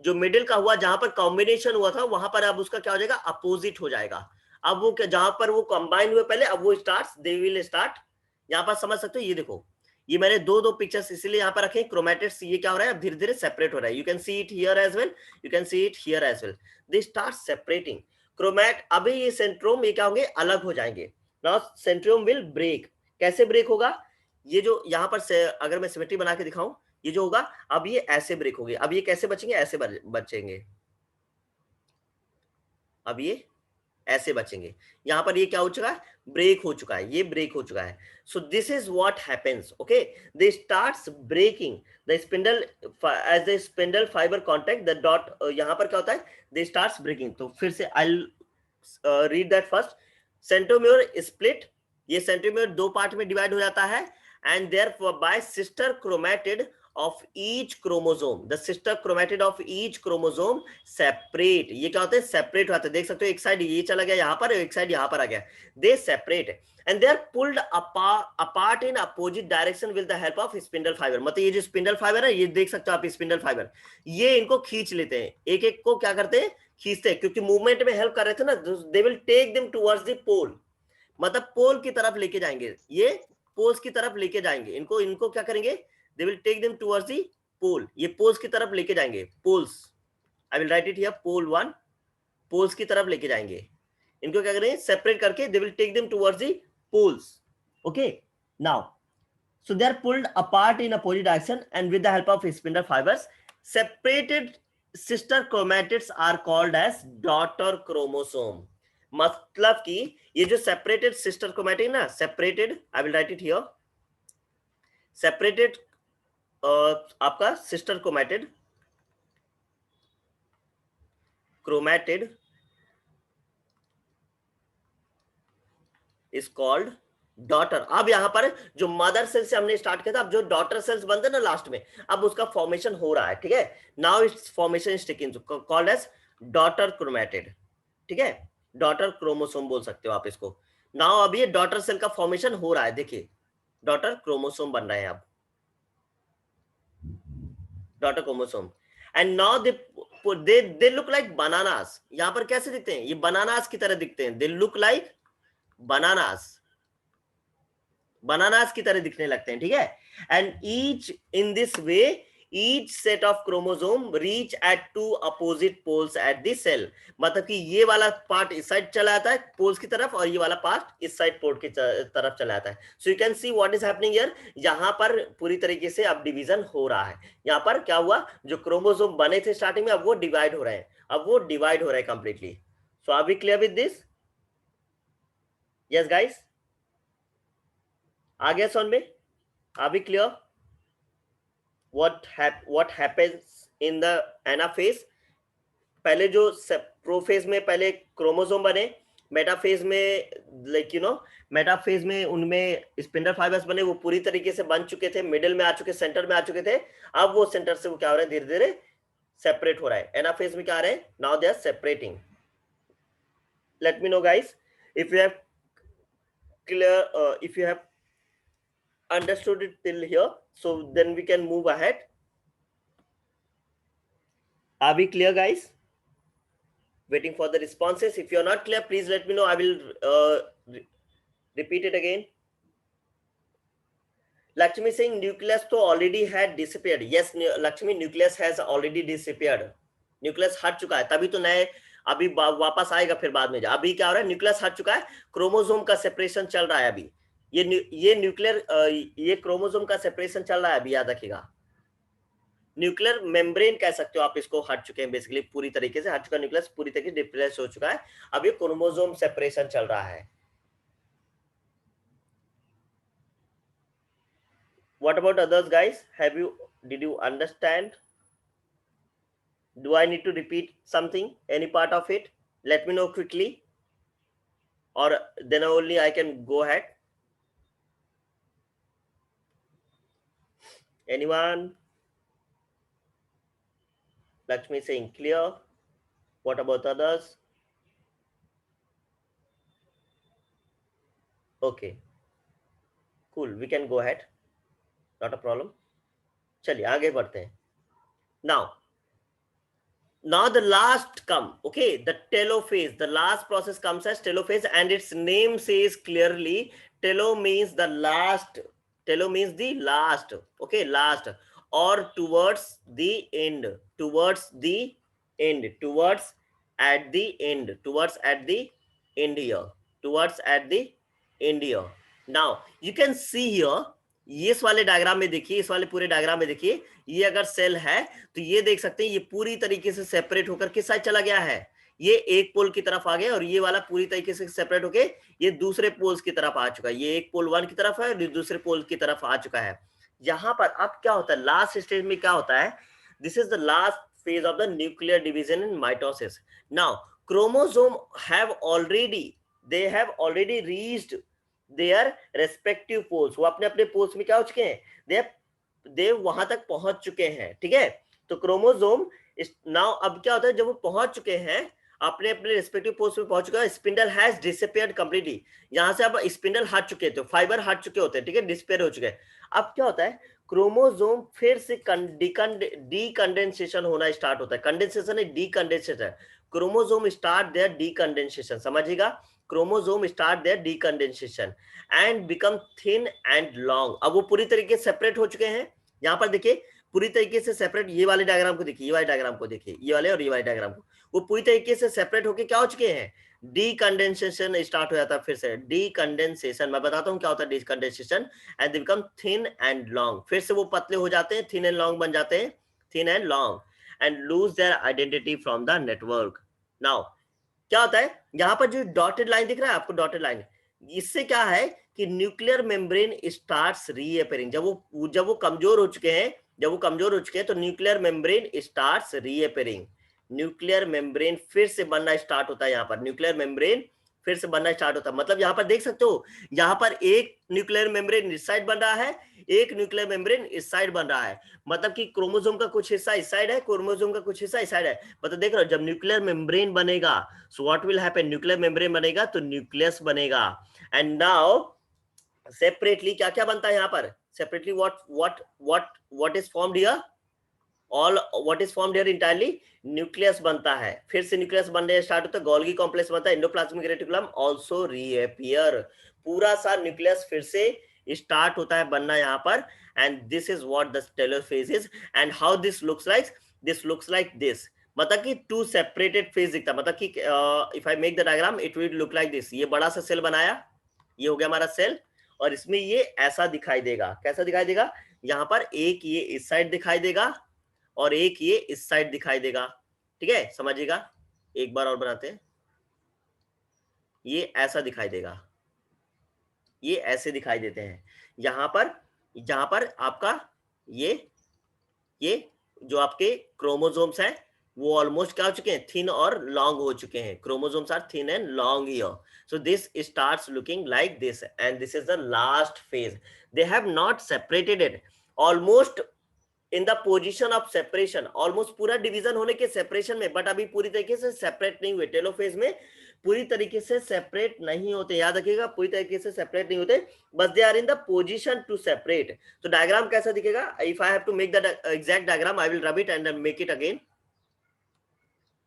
Speaker 1: जो मिडिल का हुआ, जहां पर कॉम्बिनेशन हुआ था, वहां पर अब उसका क्या हो जाएगा, अपोजिट हो जाएगा। अब वो जहां पर वो कंबाइन हुए पहले, अब वो स्टार्ट, दे विल स्टार्ट। यहां पर समझ सकते हो, ये देखो, ये मैंने दो दो पिक्चर्स इसलिए यहां पर रखे, क्रोमैटिड्स, ये क्या हो रहा है, अब धीरे धीरे सेपरेट हो रहा है। You can see it here as well, you can see it here as well, they start separating chromatid. अभी ये सेंट्रोम, ये क्या होंगे, अलग हो जाएंगे। नाउ सेंट्रोम विल ब्रेक, कैसे ब्रेक होगा, ये जो यहां पर से, अगर मैं सिमेट्री बना के दिखाऊं, ये जो होगा, अब ये ऐसे ब्रेक हो गए, अब ये कैसे बचेंगे, ऐसे बचेंगे, अब ये ऐसे बचेंगे। यहां पर ये क्या हो चुका है, ब्रेक हो चुका है, ये ब्रेक हो चुका है। So this is what happens, okay, they starts breaking the spindle, as the spindle fibre contact the dot, यहां पर क्या होता है, दे स्टार्ट्स ब्रेकिंग। तो फिर से I read that first, centromere split, ये सेंट्रोमियर दो पार्ट में डिवाइड हो जाता है, and thereby sister chromatid of each chromosome, the sister chromatid of each chromosome separate, ये क्या होते हैं, सेपरेट होते हैं। देख सकते हो, एक साइड ये चला गया यहाँ पर, एक साइड यहाँ पर आ गया, they separate and they are pulled apart in opposite direction with the help of spindle fiber। मतलब ये जो स्पिंडल फाइबर है, ये देख सकते हो आप, स्पिंडल फाइबर, ये इनको खींच लेते हैं, एक एक को क्या करते हैं, खींचते हैं, क्योंकि मूवमेंट में हेल्प कर रहे थे ना, they will take them towards the pole, मतलब पोल की तरफ लेके जाएंगे, ये पोल्स की तरफ लेके जाएंगे, इनको इनको क्या करेंगे, they will take them towards the pole, ये पोल्स की तरफ लेके जाएंगे, poles, I will write it here, pole one, poles की तरफ लेके जाएंगे, इनको क्या करेंगे, सेपरेट करके, they will take them towards the poles, okay। now so they are pulled apart in opposite direction and with the help of spindle fibers, separated sister chromatids are called as daughter chromosome। मतलब कि ये जो separated sister chromatid ना, separated, I will write it here, separated आपका sister chromatid is called daughter. अब यहां पर जो मदर सेल से हमने स्टार्ट किया था, अब जो डॉटर सेल्स बनते हैं ना लास्ट में, अब उसका फॉर्मेशन हो रहा है, ठीक है। Now its formation is taking called as daughter chromatid, ठीक है, डॉटर क्रोमोसोम बोल सकते हो आप इसको। नाउ अब ये डॉटर सेल का फॉर्मेशन हो रहा है, देखिए डॉटर क्रोमोसोम बन रहे हैं अब, daughter chromosome, and now they look like bananas. यहां पर कैसे दिखते हैं, ये बनानास की तरह दिखते हैं, they look like bananas, bananas की तरह दिखने लगते हैं, ठीक है। And each in this way each set of chromosome reach at two opposite poles at the cell, मतलब कि ये वाला पार्ट इस साइड चला आता है पोल्स की तरफ, और ये वाला पार्ट इस साइड पोल की तरफ चला आता है। So you can see what is happening here, यहाँ पर पूरी तरीके से अब डिवीजन हो रहा है। यहाँ पर क्या हुआ, जो क्रोमोसोम बने थे स्टार्टिंग में, अब वो डिवाइड हो रहे हैं, अब वो डिवाइड हो रहे हैं completely. So are we clear with this, yes guys, आ गया समझ में, are we clear what happens in the anaphase। पहले जो प्रोफेज में पहले क्रोमोसोम बने, मेटाफेज में लाइक यू नो, मेटाफेज में उनमें स्पिंडल फाइबर्स बने, वो पूरी तरीके से बन चुके थे, मिडिल में आ चुके, सेंटर में आ चुके थे। अब वो सेंटर से वो क्या हो रहा है, धीरे धीरे सेपरेट हो रहा है। एनाफेज में क्या आ रहे हैं, now they are separating. Let me know guys if you have clear, if you have understood it till here, so then we can move ahead। Are we clear guys? Waiting for the responses. If you are not clear, please let me know, I will repeat it again। Lakshmi saying nucleus तो already had disappeared। Yes Lakshmi, nucleus has already disappeared, nucleus हट चुका है, तभी तो नए अभी वापस आएगा फिर बाद में। अभी क्या हो रहा है, न्यूक्लियस हट चुका है, क्रोमोसोम का सेपरेशन चल रहा है अभी, ये न्यूक्लियर ये क्रोमोसोम का सेपरेशन चल रहा है अभी, याद रखिएगा। न्यूक्लियर मेम्ब्रेन कह सकते हो आप इसको, हट चुके हैं बेसिकली, पूरी तरीके से हट चुका, न्यूक्लियस पूरी तरीके से डिप्रेस हो चुका है, अब ये क्रोमोसोम सेपरेशन चल रहा है। What about others, guys? Did you understand? Do I need to repeat something, any part of it? Let me know quickly, or then only I can go ahead. Anyone? Lakshmi saying clear. What about others? Okay, cool. We can go ahead. Not a problem. चलिए आगे बढ़ते हैं. Now the last come, okay, the telophase, the last process comes as telophase, and its name says clearly, telo means the last, telo means the last, okay, last, or towards the end, towards the end, towards at the end, towards at the end here, towards at the end here. Now you can see here, ये इस वाले diagram में देखिए, इस वाले पूरे diagram में देखिए, ये अगर सेल है तो ये देख सकते हैं ये पूरी तरीके से सेपरेट होकर किस साइड चला गया है, ये एक पोल की तरफ आ गया, और ये वाला पूरी तरीके से सेपरेट होके ये दूसरे पोल्स की तरफ आ चुका है, ये एक पोल 1 की तरफ है और दूसरे पोल की तरफ आ चुका है। यहाँ पर अब क्या होता है, लास्ट स्टेज में क्या होता है, this is the last phase of the nuclear division in mitosis. Now chromosome have already reached their respective poles. वो अपने अपने पोल्स में क्या हो चुके हैं, they वहां तक पहुंच चुके हैं, ठीक है। तो क्रोमोसोम नाउ अब क्या होता है, जब वो पहुंच चुके हैं अपने अपने रिस्पेक्टिव पोस्ट में पहुंच चुका है, स्पिंडल हैज डिसअपियर्ड कंप्लीटली, यहां से अब स्पिंडल हट चुके थे, फाइबर हट चुके होते हैं, ठीक है, डिसअपियर हो चुके हैं। अब क्या होता है, क्रोमोसोम फिर से डीकंडेंसेशन होना स्टार्ट होता है, कंडेंसेशन है decondensation, chromosome start their decondensation, समझिएगा, chromosome start their decondensation and become thin and long. अब वो पूरी तरीके से सेपरेट हो चुके हैं, यहाँ पर देखिए पूरी तरीके से सेपरेट, ये वाले डायग्राम को देखिए, ये वाले डायग्राम को देखिए, ये वाले और ये वाले डायग्राम को, वो पूरी तरीके से सेपरेट होके क्या हो चुके हैं, डीकंडेंसेशन स्टार्ट हो जाता है, फिर से डीकंडेंसेशन, मैं बताता हूँ क्या होता है डीकंडेंसेशन, and they become thin and long, फिर से वो पतले हो जाते हैं, थिन एंड लॉन्ग बन जाते हैं, thin and long, and lose their identity from the network. Now क्या होता है, यहाँ पर जो डॉटेड लाइन दिख रहा है आपको, डॉटेड लाइन, इससे क्या है कि न्यूक्लियर मेम्ब्रेन स्टार्ट्स रीअपेयरिंग, जब वो कमजोर हो चुके हैं, जब वो कमजोर हो चुके हैं तो nuclear membrane starts reappearing, nuclear membrane फिर से बनना स्टार्ट होता है, यहाँ पर न्यूक्लियर मेम्ब्रेन फिर से बनना स्टार्ट होता है, मतलब यहाँ पर देख सकते हो, यहाँ पर एक न्यूक्लियर मेम्ब्रेन इस साइड बन रहा है, एक न्यूक्लियर मेम्ब्रेन इस साइड बन रहा है, मतलब कि क्रोमोसोम का कुछ हिस्सा इस साइड है, क्रोमोसोम का कुछ हिस्सा इस साइड है, मतलब देख रहे हो, जब न्यूक्लियर मेम्ब्रेन बनेगा, so what will happen, nuclear membrane बनेगा तो न्यूक्लियस बनेगा, एंड नाउ सेपरेटली क्या क्या बनता है यहाँ पर, separately what is formed here, all what is formed here entirely, nucleus बनता है, फिर से न्यूक्लियस बनने स्टार्ट होता है, गोल्गी कॉम्प्लेक्स बनता है, एंडोप्लाज्मिक रेटिकुलम आल्सो रीअपियर, पूरा सा न्यूक्लियस फिर से स्टार्ट होता है बनना यहाँ पर, and this is what the telophase is, and how this looks like this, मतलब कि टू सेपरेटेड फेज दिखता है, मतलब कि if I make the diagram it will look like this, ये बड़ा सा सेल बनाया, ये हो गया हमारा सेल, और इसमें ये ऐसा दिखाई देगा, कैसा दिखाई देगा, यहाँ पर एक ये इस साइड दिखाई देगा और एक ये इस साइड दिखाई देगा, ठीक है, समझिएगा, एक बार और बनाते हैं, ये ऐसा दिखाई देगा, ये ऐसे दिखाई देते हैं, यहाँ पर आपका ये जो आपके क्रोमोसोम्स हैं वो ऑलमोस्ट क्या हो चुके हैं, थिन और लॉन्ग हो चुके हैं, chromosomes are thin and long here, so this starts looking like this, and this is the last phase, they have not separated it, almost in the position of separation, almost पूरा division होने के separation में, but अभी पूरी तरीके से separate नहीं हुए, टेलोफेज में पूरी तरीके से सेपरेट नहीं होते, याद रखिएगा, पूरी तरीके से सेपरेट नहीं होते, बस they are in the position to separate. तो डायग्राम कैसा दिखेगा, if I have to make the exact diagram I will rub it and make it again,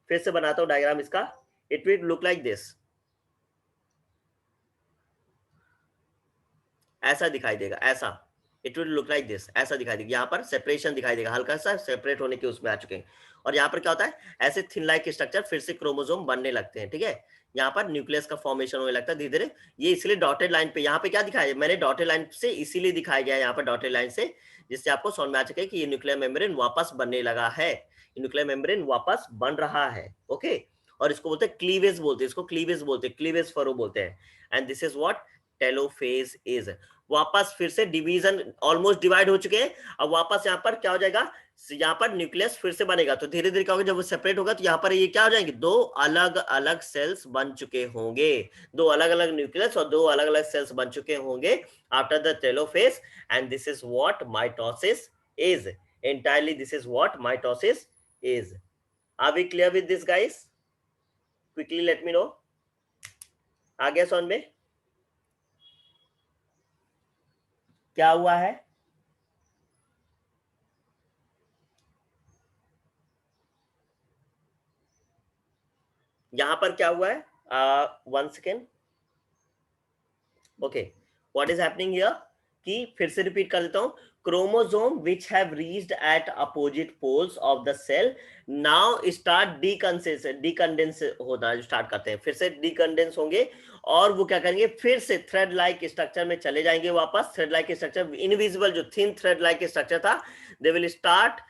Speaker 1: फिर से बनाता हूं डायग्राम इसका, it will look like this, ऐसा दिखाई देगा, ऐसा, it will look like this, ऐसा दिखाई देगा, यहाँ पर सेपरेशन दिखाई देगा, हल्का सा सेपरेट होने के उसमें आ चुके हैं, और यहाँ पर क्या होता है, ऐसे थिन लाइक स्ट्रक्चर फिर से क्रोमोसोम बनने लगते हैं, ठीक है, यहाँ पर न्यूक्लियस का फॉर्मेशन होने लगता है धीरे धीरे। ये इसलिए डॉटेड लाइन पे यहाँ पे क्या दिखाया है मैंने, डॉटेड लाइन से इसीलिए दिखाया गया है यहाँ पर डॉटेड लाइन से, जिससे आपको समझ में आ सके कि ये न्यूक्लियर मेम्ब्रेन वापस बनने लगा है, न्यूक्लियर मेम्ब्रेन वापस बन रहा है। ओके, और इसको बोलते हैं क्लीवेज, बोलते हैं इसको क्लीवेज बोलते हैं, क्लीवेज फरो बोलते हैं। And this is what telophase is. वापस फिर से डिवीजन, ऑलमोस्ट डिवाइड हो चुके हैं, अब वापस यहाँ पर क्या हो जाएगा, यहाँ पर न्यूक्लियस फिर से बनेगा, तो धीरे धीरे क्या होगा, जब वो सेपरेट होगा तो यहाँ पर ये क्या हो जाएंगे, दो अलग अलग सेल्स बन चुके होंगे, दो अलग अलग न्यूक्लियस और दो अलग अलग सेल्स बन चुके होंगे after the telophase. And this is what mitosis is, entirely this is what mitosis is. Are we clear with this guys? Quickly let me know. आ गया समझ में क्या हुआ है? यहां पर क्या हुआ है, one second. Okay, what is happening here, कि फिर से रिपीट कर देता हूं, chromosome which have reached at opposite poles of the cell now start decondense होना स्टार्ट करते हैं, फिर से decondense होंगे, और वो क्या करेंगे, फिर से थ्रेड लाइक स्ट्रक्चर में चले जाएंगे वापस, थ्रेड लाइक स्ट्रक्चर, इनविजिबल जो थिन थ्रेड लाइक स्ट्रक्चर था, दे विल स्टार्ट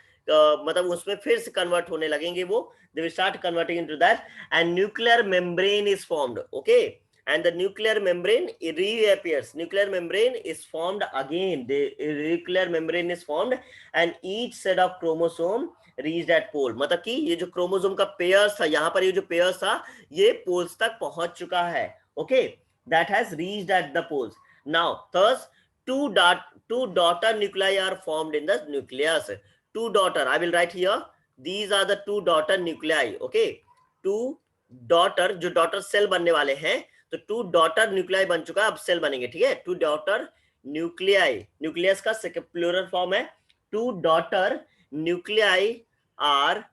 Speaker 1: मतलब उसमें फिर से कन्वर्ट होने लगेंगे वो, they will start converting into that, and nuclear membrane is formed. Okay, and the nuclear membrane reappears, nuclear membrane is formed again, the nuclear membrane is formed and each set of chromosome reached at pole, मतलब कि ये जो chromosome का pairs था, यहाँ पर ये जो पेयर्स था ये पोल्स तक पहुंच चुका है। Okay, that has reached at the poles. Now thus two daughter nuclei are formed in the nucleus. Two daughter, I will write here, these are the two daughter nuclei. Okay, two daughter, जो daughter cell बनने वाले हैं, तो to daughter nuclei बन चुका है, अब cell बनेंगे। ठीक है, टू डॉटर न्यूक्लियाई, न्यूक्लियस का प्लूरल फॉर्म है, two daughter nuclei are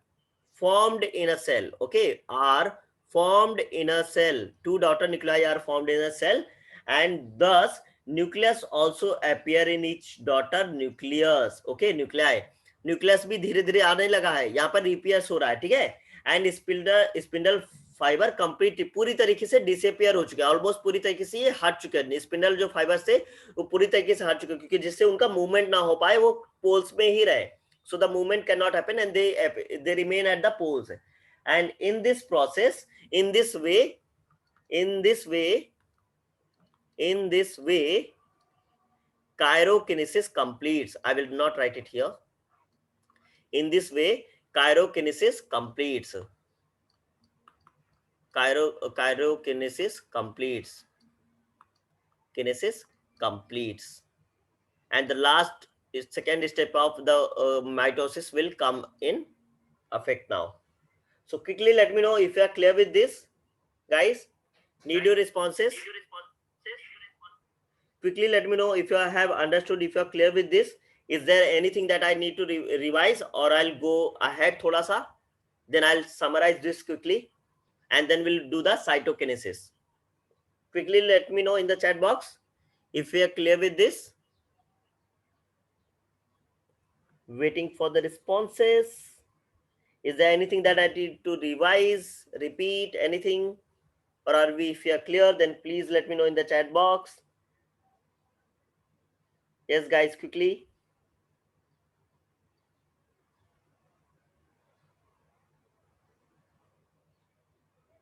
Speaker 1: formed in a cell. Okay, are formed in a cell, two daughter nuclei are formed in a cell, and thus nucleus also appear in each daughter nucleus. Okay, nuclei, nucleus भी धीरे धीरे आने लगा है, यहाँ पर repairs हो रहा है। ठीक है, एंड स्पिंडल फाइबर कंप्लीट पूरी तरीके से डिसअपियर हो चुके हैं, ऑलमोस्ट पूरी तरीके से ये हट चुके हैं, स्पिंडल जो फाइबर से वो पूरी तरीके से हट चुके हैं, क्योंकि जिससे उनका मूवमेंट ना हो पाए, वो पोल्स में ही रहे, so the movement cannot happen and they remain at the poles. And in this process, in this way chirokinesis completes. I will not write it here. In this way chirokinesis completes, chirokinesis completes, kinesis completes, and the last second step of the mitosis will come in effect now. So quickly let me know if you are clear with this, guys. Need your responses. Quickly let me know if you have understood, if you are clear with this. Is there anything that I need to revise, or I'll go ahead thoda sa, then I'll summarize this quickly, and then we'll do the cytokinesis. Quickly let me know in the chat box if we are clear with this. Waiting for the responses. Is there anything that I need to revise, repeat, anything? Or are we, if you are clear, then please let me know in the chat box. Yes, guys, quickly.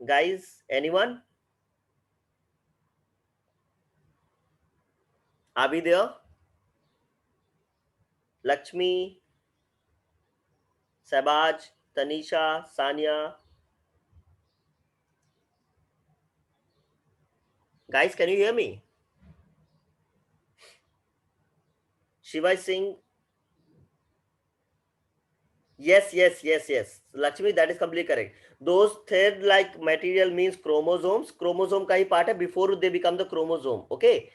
Speaker 1: Guys, anyone? Are we there? Lakshmi, Sabaj, Tanisha, Sanya. Guys, can you hear me? Shiva Singh. Yes. Lakshmi, that is completely correct. Those thread-like material means chromosomes. Chromosome का ही part है before they become the chromosome. Okay.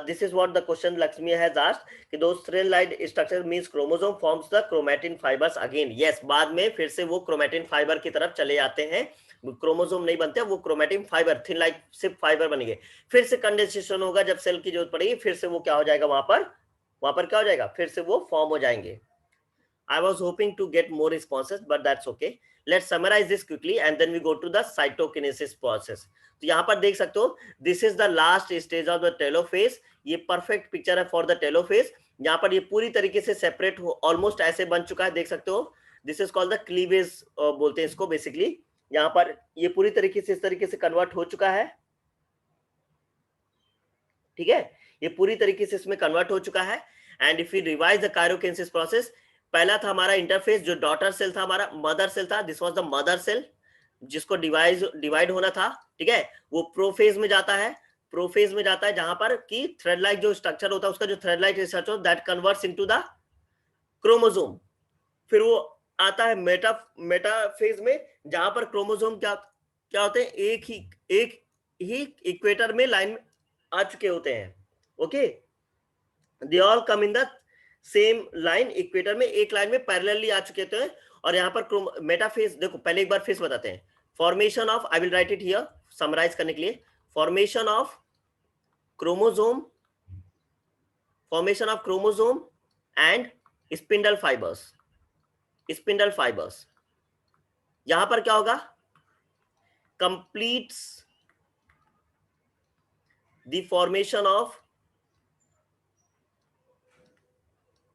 Speaker 1: This is what the question Lakshmi has asked. कि those thread-like structure means chromosome forms the chromatin fibers again. Yes. बाद में फिर से वो chromatin fiber की तरफ चले जाते हैं. क्रोमोसोम नहीं बनते, वो क्रोमेटिन फाइबर, थिन लाइक सिर्फ फाइबर बनेंगे, फिर से कंडेंसेशन होगा, जब सेल की जरूरत पड़ेगी फिर से वो क्या हो जाएगा, वहां पर क्या हो जाएगा, फिर से वो फॉर्म हो जाएंगे। I was hoping to get more responses, but that's okay. Let's summarize this quickly and then we go to the cytokinesis process. तो यहाँ पर देख सकते हो, this is the last stage of the telophase. ये perfect picture है for the telophase. यहाँ पर ये पूरी तरीके से separate हो, almost ऐसे बन चुका है, देख सकते हो. This is called the cleavage, बोलते हैं इसको basically. यहाँ पर ये पूरी तरीके से इस तरीके से convert हो चुका है, ठीक है. ये पूरी तरीके से इसमें कन्वर्ट हो चुका है. And if you revise the karyokinesis process, पहला था हमारा इंटरफेस, जो डॉटर सेल था, हमारा मदर सेल था. This was the mother cell जिसको डिवाइड होना था, ठीक है. वो प्रोफेज में जाता है, प्रोफेज में जाता है जहां पर कि थ्रेड लाइक जो स्ट्रक्चर होता है उसका, जो thread like structure that converts into the chromosome. फिर वो आता है मेटाफेज में, जहां पर क्रोमोसोम क्या होते हैं, एक ही इक्वेटर में लाइन में आ चुके होते हैं. Okay, they all come in the same line, equator में एक लाइन में पैरेलली आ चुके होते हैं. और यहाँ पर मेटाफेज, देखो पहले एक बार फेस बताते हैं. Formation of, I will write it here summarise करने के लिए, formation of chromosome and spindle fibres. यहां पर क्या होगा, completes the formation of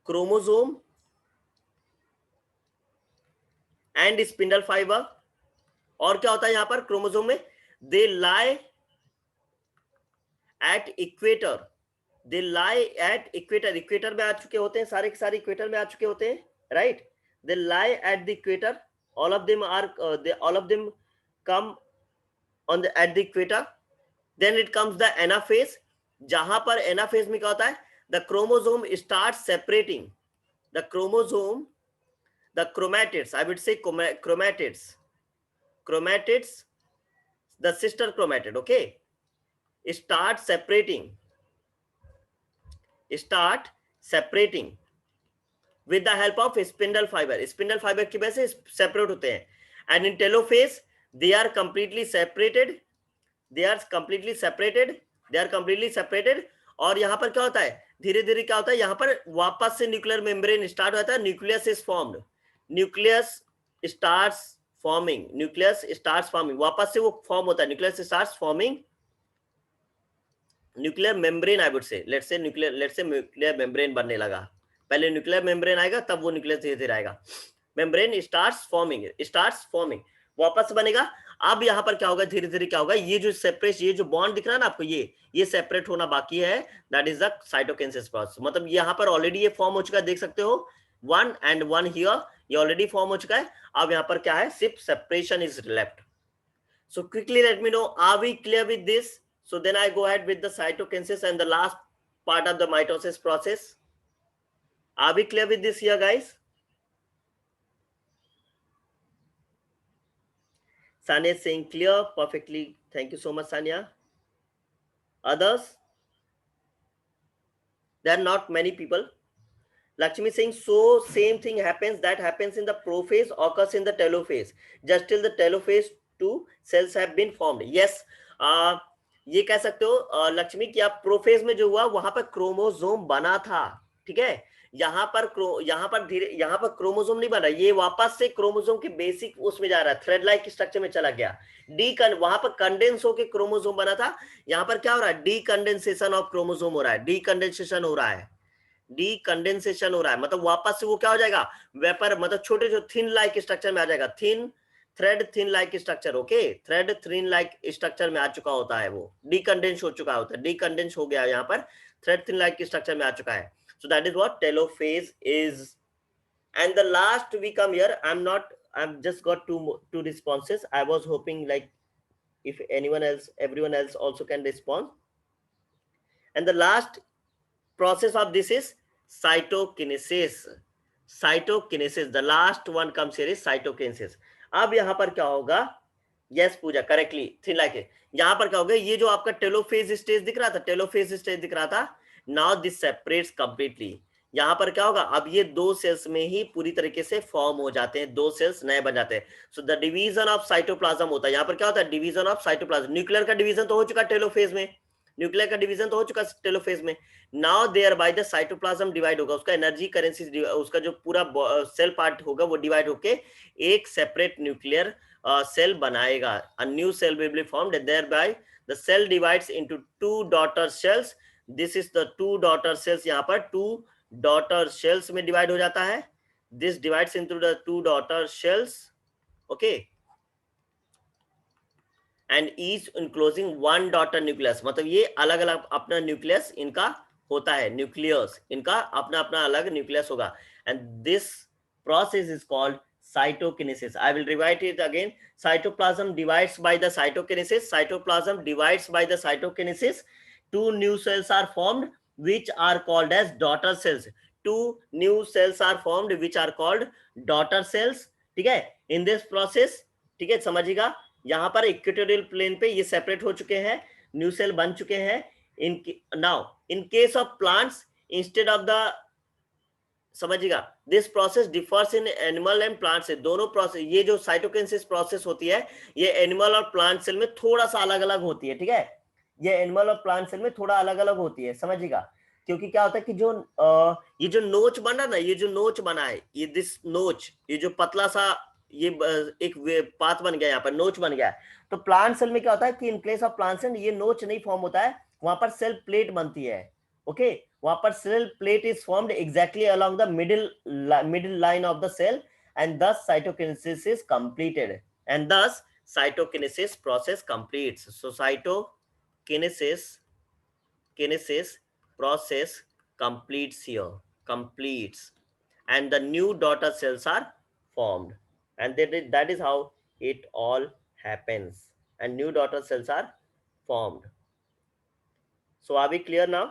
Speaker 1: chromosome and spindle fiber. और क्या होता है यहां पर क्रोमोसोम में, they lie at equator, equator में आ चुके होते हैं, सारे के सारे इक्वेटर में आ चुके होते हैं, right. they lie at the equator, all of them come at the equator. Then it comes the anaphase, जहां पर anaphase में क्या होता है, the chromosome starts separating, the chromatids, I would say chromatids, the sister chromatid, okay, start separating with the help of spindle fiber की वजह से separate होते हैं. And in telophase they are completely separated. और यहाँ पर क्या होता है, धीरे धीरे क्या होता है, यहाँ पर वापस से न्यूक्लियर मेम्ब्रेन स्टार्ट होता है. न्यूक्लियस स्टार्ट्स फॉर्मिंग, वापस से वो फॉर्म होता है. Nuclear membrane, I would say let's say nuclear membrane बनने लगा. पहले न्यूक्लियर मेम्ब्रेन आएगा, तब वो न्यूक्लियस धीरे धीरे आएगा. मेम्ब्रेन स्टार्ट्स फॉर्मिंग, वापस बनेगा. अब यहाँ पर क्या होगा, धीरे धीरे क्या होगा, ये जो सेपरेट, ये जो बॉन्ड दिख रहा है ना आपको, ये सेपरेट होना बाकी है. That is the cytokinesis process. मतलब यहाँ पर ऑलरेडी ये फॉर्म हो चुका है, देख सकते हो 1 and 1 हियर, ये ऑलरेडी फॉर्म हो चुका है. अब यहाँ पर क्या है, सिर्फ separation is left. So quickly let me know, are we clear with this? So then I go ahead with the cytokinesis and the last part of the mitosis process. Are we clear with this here guys? Sanya is saying clear, perfectly. Thank you so much, Sanya. Others? There are not many people. Lakshmi saying, so same thing happens, that happens in the prophase, occurs in the telophase. Just till the telophase 2 cells have been formed. Yes, ये कह सकते हो लक्ष्मी कि आप prophase में जो हुआ वहां पर क्रोमोसोम बना था, ठीक है. यहाँ पर क्रोमोसोम नहीं बना, ये वापस से क्रोमोसोम के बेसिक उसमें जा रहा है, थ्रेड लाइक स्ट्रक्चर में चला गया. वहां पर कंडेंस होके क्रोमोसोम बना था. यहाँ पर क्या हो रहा है, डीकंडेंसेशन ऑफ क्रोमोसोम हो रहा है, डीकंडेंसेशन हो रहा है. मतलब वापस से वो क्या हो जाएगा, वेपर, मतलब छोटे जो थिन लाइक स्ट्रक्चर में आ जाएगा. Thin like structure, okay, thread thin like structure में आ चुका होता है, वो डीकंडेंस हो चुका होता है, डीकंडेंस हो गया, यहाँ पर थ्रेड थिन लाइक स्ट्रक्चर में आ चुका है. So that is what telophase is. And the last we come here, I've just got two responses. I was hoping like if everyone else also can respond. And the last process of this is cytokinesis. The last one comes here is cytokinesis. अब यहाँ पर क्या होगा, yes पूजा, correctly, thin like है. यहाँ पर क्या होगा, ये जो आपका टेलोफेज स्टेज दिख रहा था, now this separates completely. यहाँ पर क्या होगा, अब ये 2 सेल्स में ही पूरी तरीके से फॉर्म हो जाते हैं, 2 सेल्स नए बन जाते हैं. So the division of cytoplasm होता है. यहाँ पर क्या होता है, डिवीजन ऑफ साइटोप्लाज्म. न्यूक्लियर का डिवीजन तो हो चुका है टेलोफेज में, न्यूक्लियर का डिवीजन तो हो चुका टेलोफेज में। Now thereby the cytoplasm divide होगा, उसका एनर्जी करेंसी, उसका जो पूरा सेल पार्ट होगा वो डिवाइड होके एक सेपरेट न्यूक्लियर सेल बनाएगा। A new cell will be formed, thereby the cell divides into two daughter cells. This is the two daughter cells, यहाँ पर टू डॉटर सेल्स में डिवाइड हो जाता है। This divides into the two daughter cells, okay, and each enclosing one daughter nucleus, मतलब ये अलग अलग अपना न्यूक्लियस इनका होता है, न्यूक्लियस इनका अपना अपना अलग न्यूक्लियस होगा। And this process is called cytokinesis. I will rewrite it again. Cytoplasm divides by the cytokinesis. Cytoplasm divides by the cytokinesis. Two new cells are formed which are called as daughter cells. Two new cells are formed which are called daughter cells. ठीक है, in this process, ठीक है, समझिएगा, यहाँ पर equatorial plane पे ये separate हो चुके हैं, न्यू सेल बन चुके हैं। In now in case of plants, instead of the, समझिएगा, this process differs in animal and plant से, दोनों प्रोसेस, ये जो साइटोकिनेसिस प्रोसेस होती है ये एनिमल और प्लांट सेल में थोड़ा सा अलग अलग होती है, ठीक है, ये एनिमल और प्लांट सेल में थोड़ा अलग अलग होती है, समझिएगा। क्योंकि क्या होता है कि जो ये जो नोच बना ना, ये जो नोच बना है, ये दिस नोच, ये जो पतला सा ये एक पाथ बन गया, यहाँ पर नोच बन गया है। तो प्लांट सेल में क्या होता है कि in place of plant cell ये नोच नहीं फॉर्म होता है, वहां पर सेल प्लेट बनती है, ओके, वहां पर cell plate is formed exactly along the middle line of the cell, and thus cytokinesis is completed, and thus cytokinesis process completes. So cytokinesis process completes here, completes, and the new daughter cells are formed, and that is how it all happens, and new daughter cells are formed. So are we clear now?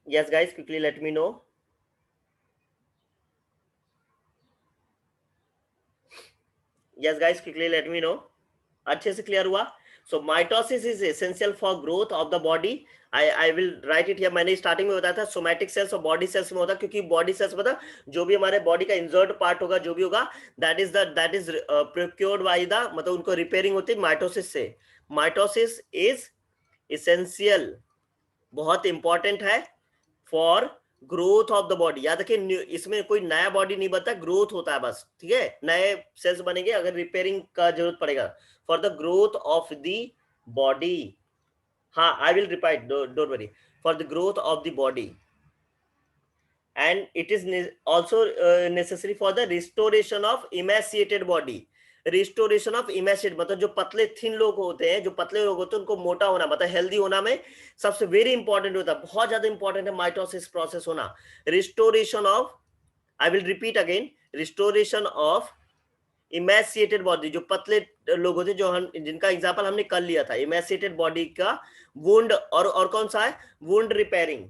Speaker 1: Yes guys, quickly let me know. Yes guys, quickly let me know. अच्छे से clear हुआ? So mitosis is essential for growth of the body. I will write it here. मैंने starting में बताया था somatic cells और body cells में होता है, क्योंकि बॉडी सेल्स पता जो भी हमारे बॉडी का इंजर्ड पार्ट होगा, जो भी होगा, that is procured by the, मतलब उनको रिपेयरिंग होती है माइटोसिस से। माइटोसिस इज इसेंशियल, बहुत इंपॉर्टेंट है for growth of the body. याद रखिए, इसमें कोई नया बॉडी नहीं बनता, ग्रोथ होता है बस, ठीक है, नए सेल्स बनेंगे अगर रिपेयरिंग का जरूरत पड़ेगा, for the growth of the body. हाँ, I will repeat, don't worry, for the growth of the body, and it is also necessary for the restoration of emaciated body. Restoration of emaciate मतलब जो पतले thin लोग होते हैं, जो पतले लोग होते हैं, उनको मोटा होना, मतलब हेल्दी होना में सबसे वेरी इंपॉर्टेंट होता है, बहुत ज्यादा इंपॉर्टेंट है माइटोसिस प्रोसेस होना। Restoration of, I will repeat again, restoration of emaciated body, जो पतले लोग होते हैं, जो हम जिनका एग्जांपल हमने कर लिया था, इमेसिएटेड बॉडी का वुंड, और कौन सा है, वुंड रिपेयरिंग,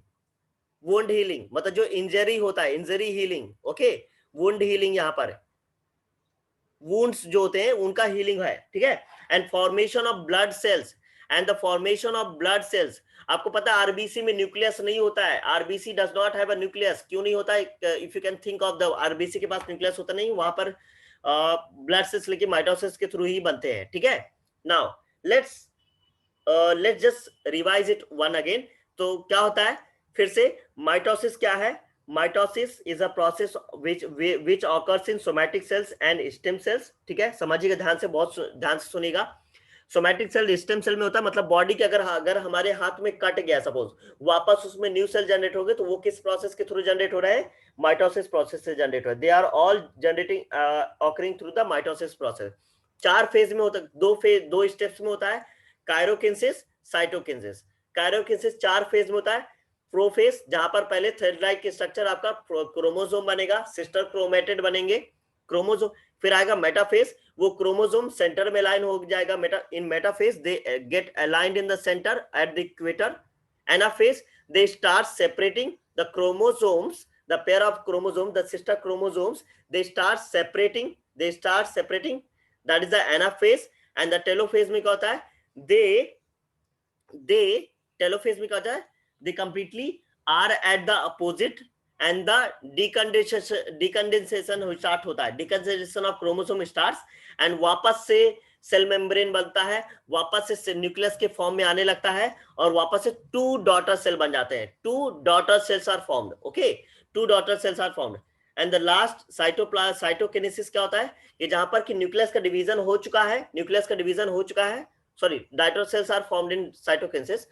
Speaker 1: वुंड हीलिंग, मतलब जो इंजरी होता है, injury healing, okay, wound healing, यहाँ पर वुंड्स जो होते हैं उनका हीलिंग है, ठीक है, and formation of blood cells, and the formation of blood cells. आपको पता है आरबीसी में न्यूक्लियस नहीं होता है, RBC does not have a nucleus. क्यों नहीं होता है? If you can think of the RBC के पास न्यूक्लियस होता नहीं, वहां पर ब्लड सेल्स लेके माइटोसिस के थ्रू ही बनते हैं, ठीक है। Now let's just revise it one again. तो क्या होता है फिर से, माइटोसिस क्या है? Mitosis is a process which occurs in somatic cells and stem cells, ठीक है, समझिएगा ध्यान से, बहुत ध्यान से सुनिएगा। सोमैटिक सेल स्टेम सेल में होता है, मतलब बॉडी के अगर हमारे हाथ में कट गया सपोज, वापस उसमें न्यू सेल जनरेट हो गए, तो वो किस प्रोसेस के थ्रू जनरेट हो रहे हैं? माइटोसिस प्रोसेस से जनरेट हो रहे हैं। They are all generating occurring through the mitosis process. 4 phase में होता है, दो स्टेप्स में होता है, कायरोकिनेसिस, साइटोकिनेसिस। कायरोकिनेसिस 4 फेज में होता है। प्रोफेज, जहां पर पहले थ्रेड लाइक स्ट्रक्चर आपका क्रोमोसोम बनेगा, सिस्टर क्रोमेटेड बनेंगे क्रोमोसोम। फिर आएगा मेटाफेज, वो क्रोमोसोम सेंटर में लाइन हो जाएगा। In metaphase they get aligned in the center at the equator. Anaphase, they start separating the chromosomes, the pair of chromosome, the sister chromosomes, they start separating, that is the anaphase. And the telophase में क्या होता है? दे telophase में क्या होता है? they completely are at the opposite, and the decondensation start होता है, decondensation of chromosome starts, and वापस से सेल मेम्ब्रेन बनता है, वापस से न्यूक्लियस के फॉर्म में आने लगता है और वापस से 2 डॉटर सेल बन जाते हैं. 2 daughter cells are formed. Okay, 2 daughter cells are formed. And the last cytokinesis क्या होता है कि जहां पर कि न्यूक्लियस का डिवीजन हो चुका है, sorry, daughter cells are formed in cytokinesis.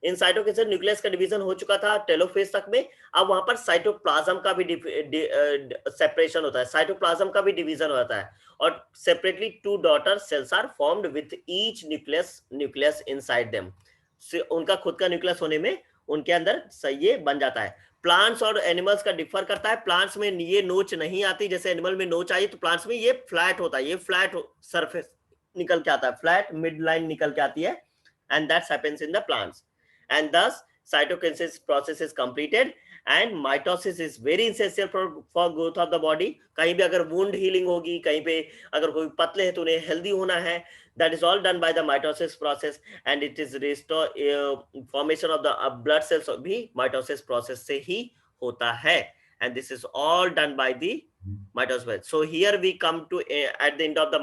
Speaker 1: In cytokinesis nucleus का डिवीजन हो चुका था टेलोफेज तक में. अब वहां पर साइटोप्लाज्म का भी सेपरेशन होता है, साइटोप्लाज्म का भी डिवीजन होता है, और separately 2 daughter cells are formed with each nucleus inside them. उनका खुद का न्यूक्लियस होने में उनके अंदर ये बन जाता है. प्लांट्स और एनिमल्स का डिफर करता है. प्लांट्स में ये नोच नहीं आती, जैसे एनिमल में नोच आई, तो प्लांट्स में ये फ्लैट होता है, ये फ्लैट सरफेस निकल के आता है, फ्लैट मिड लाइन निकल के आती है, and that's happens in the plants. And thus cytokinesis process is completed and mitosis is very essential for growth of the body. कहीं भी अगर wound healing होगी, कहीं पे अगर कोई पतले है तो उन्हें healthy होना है, that is all done by the mitosis process, and it is restore formation of the blood cells भी mitosis process से ही होता है, and this is all done by the mitosis. So here we come to at the end of the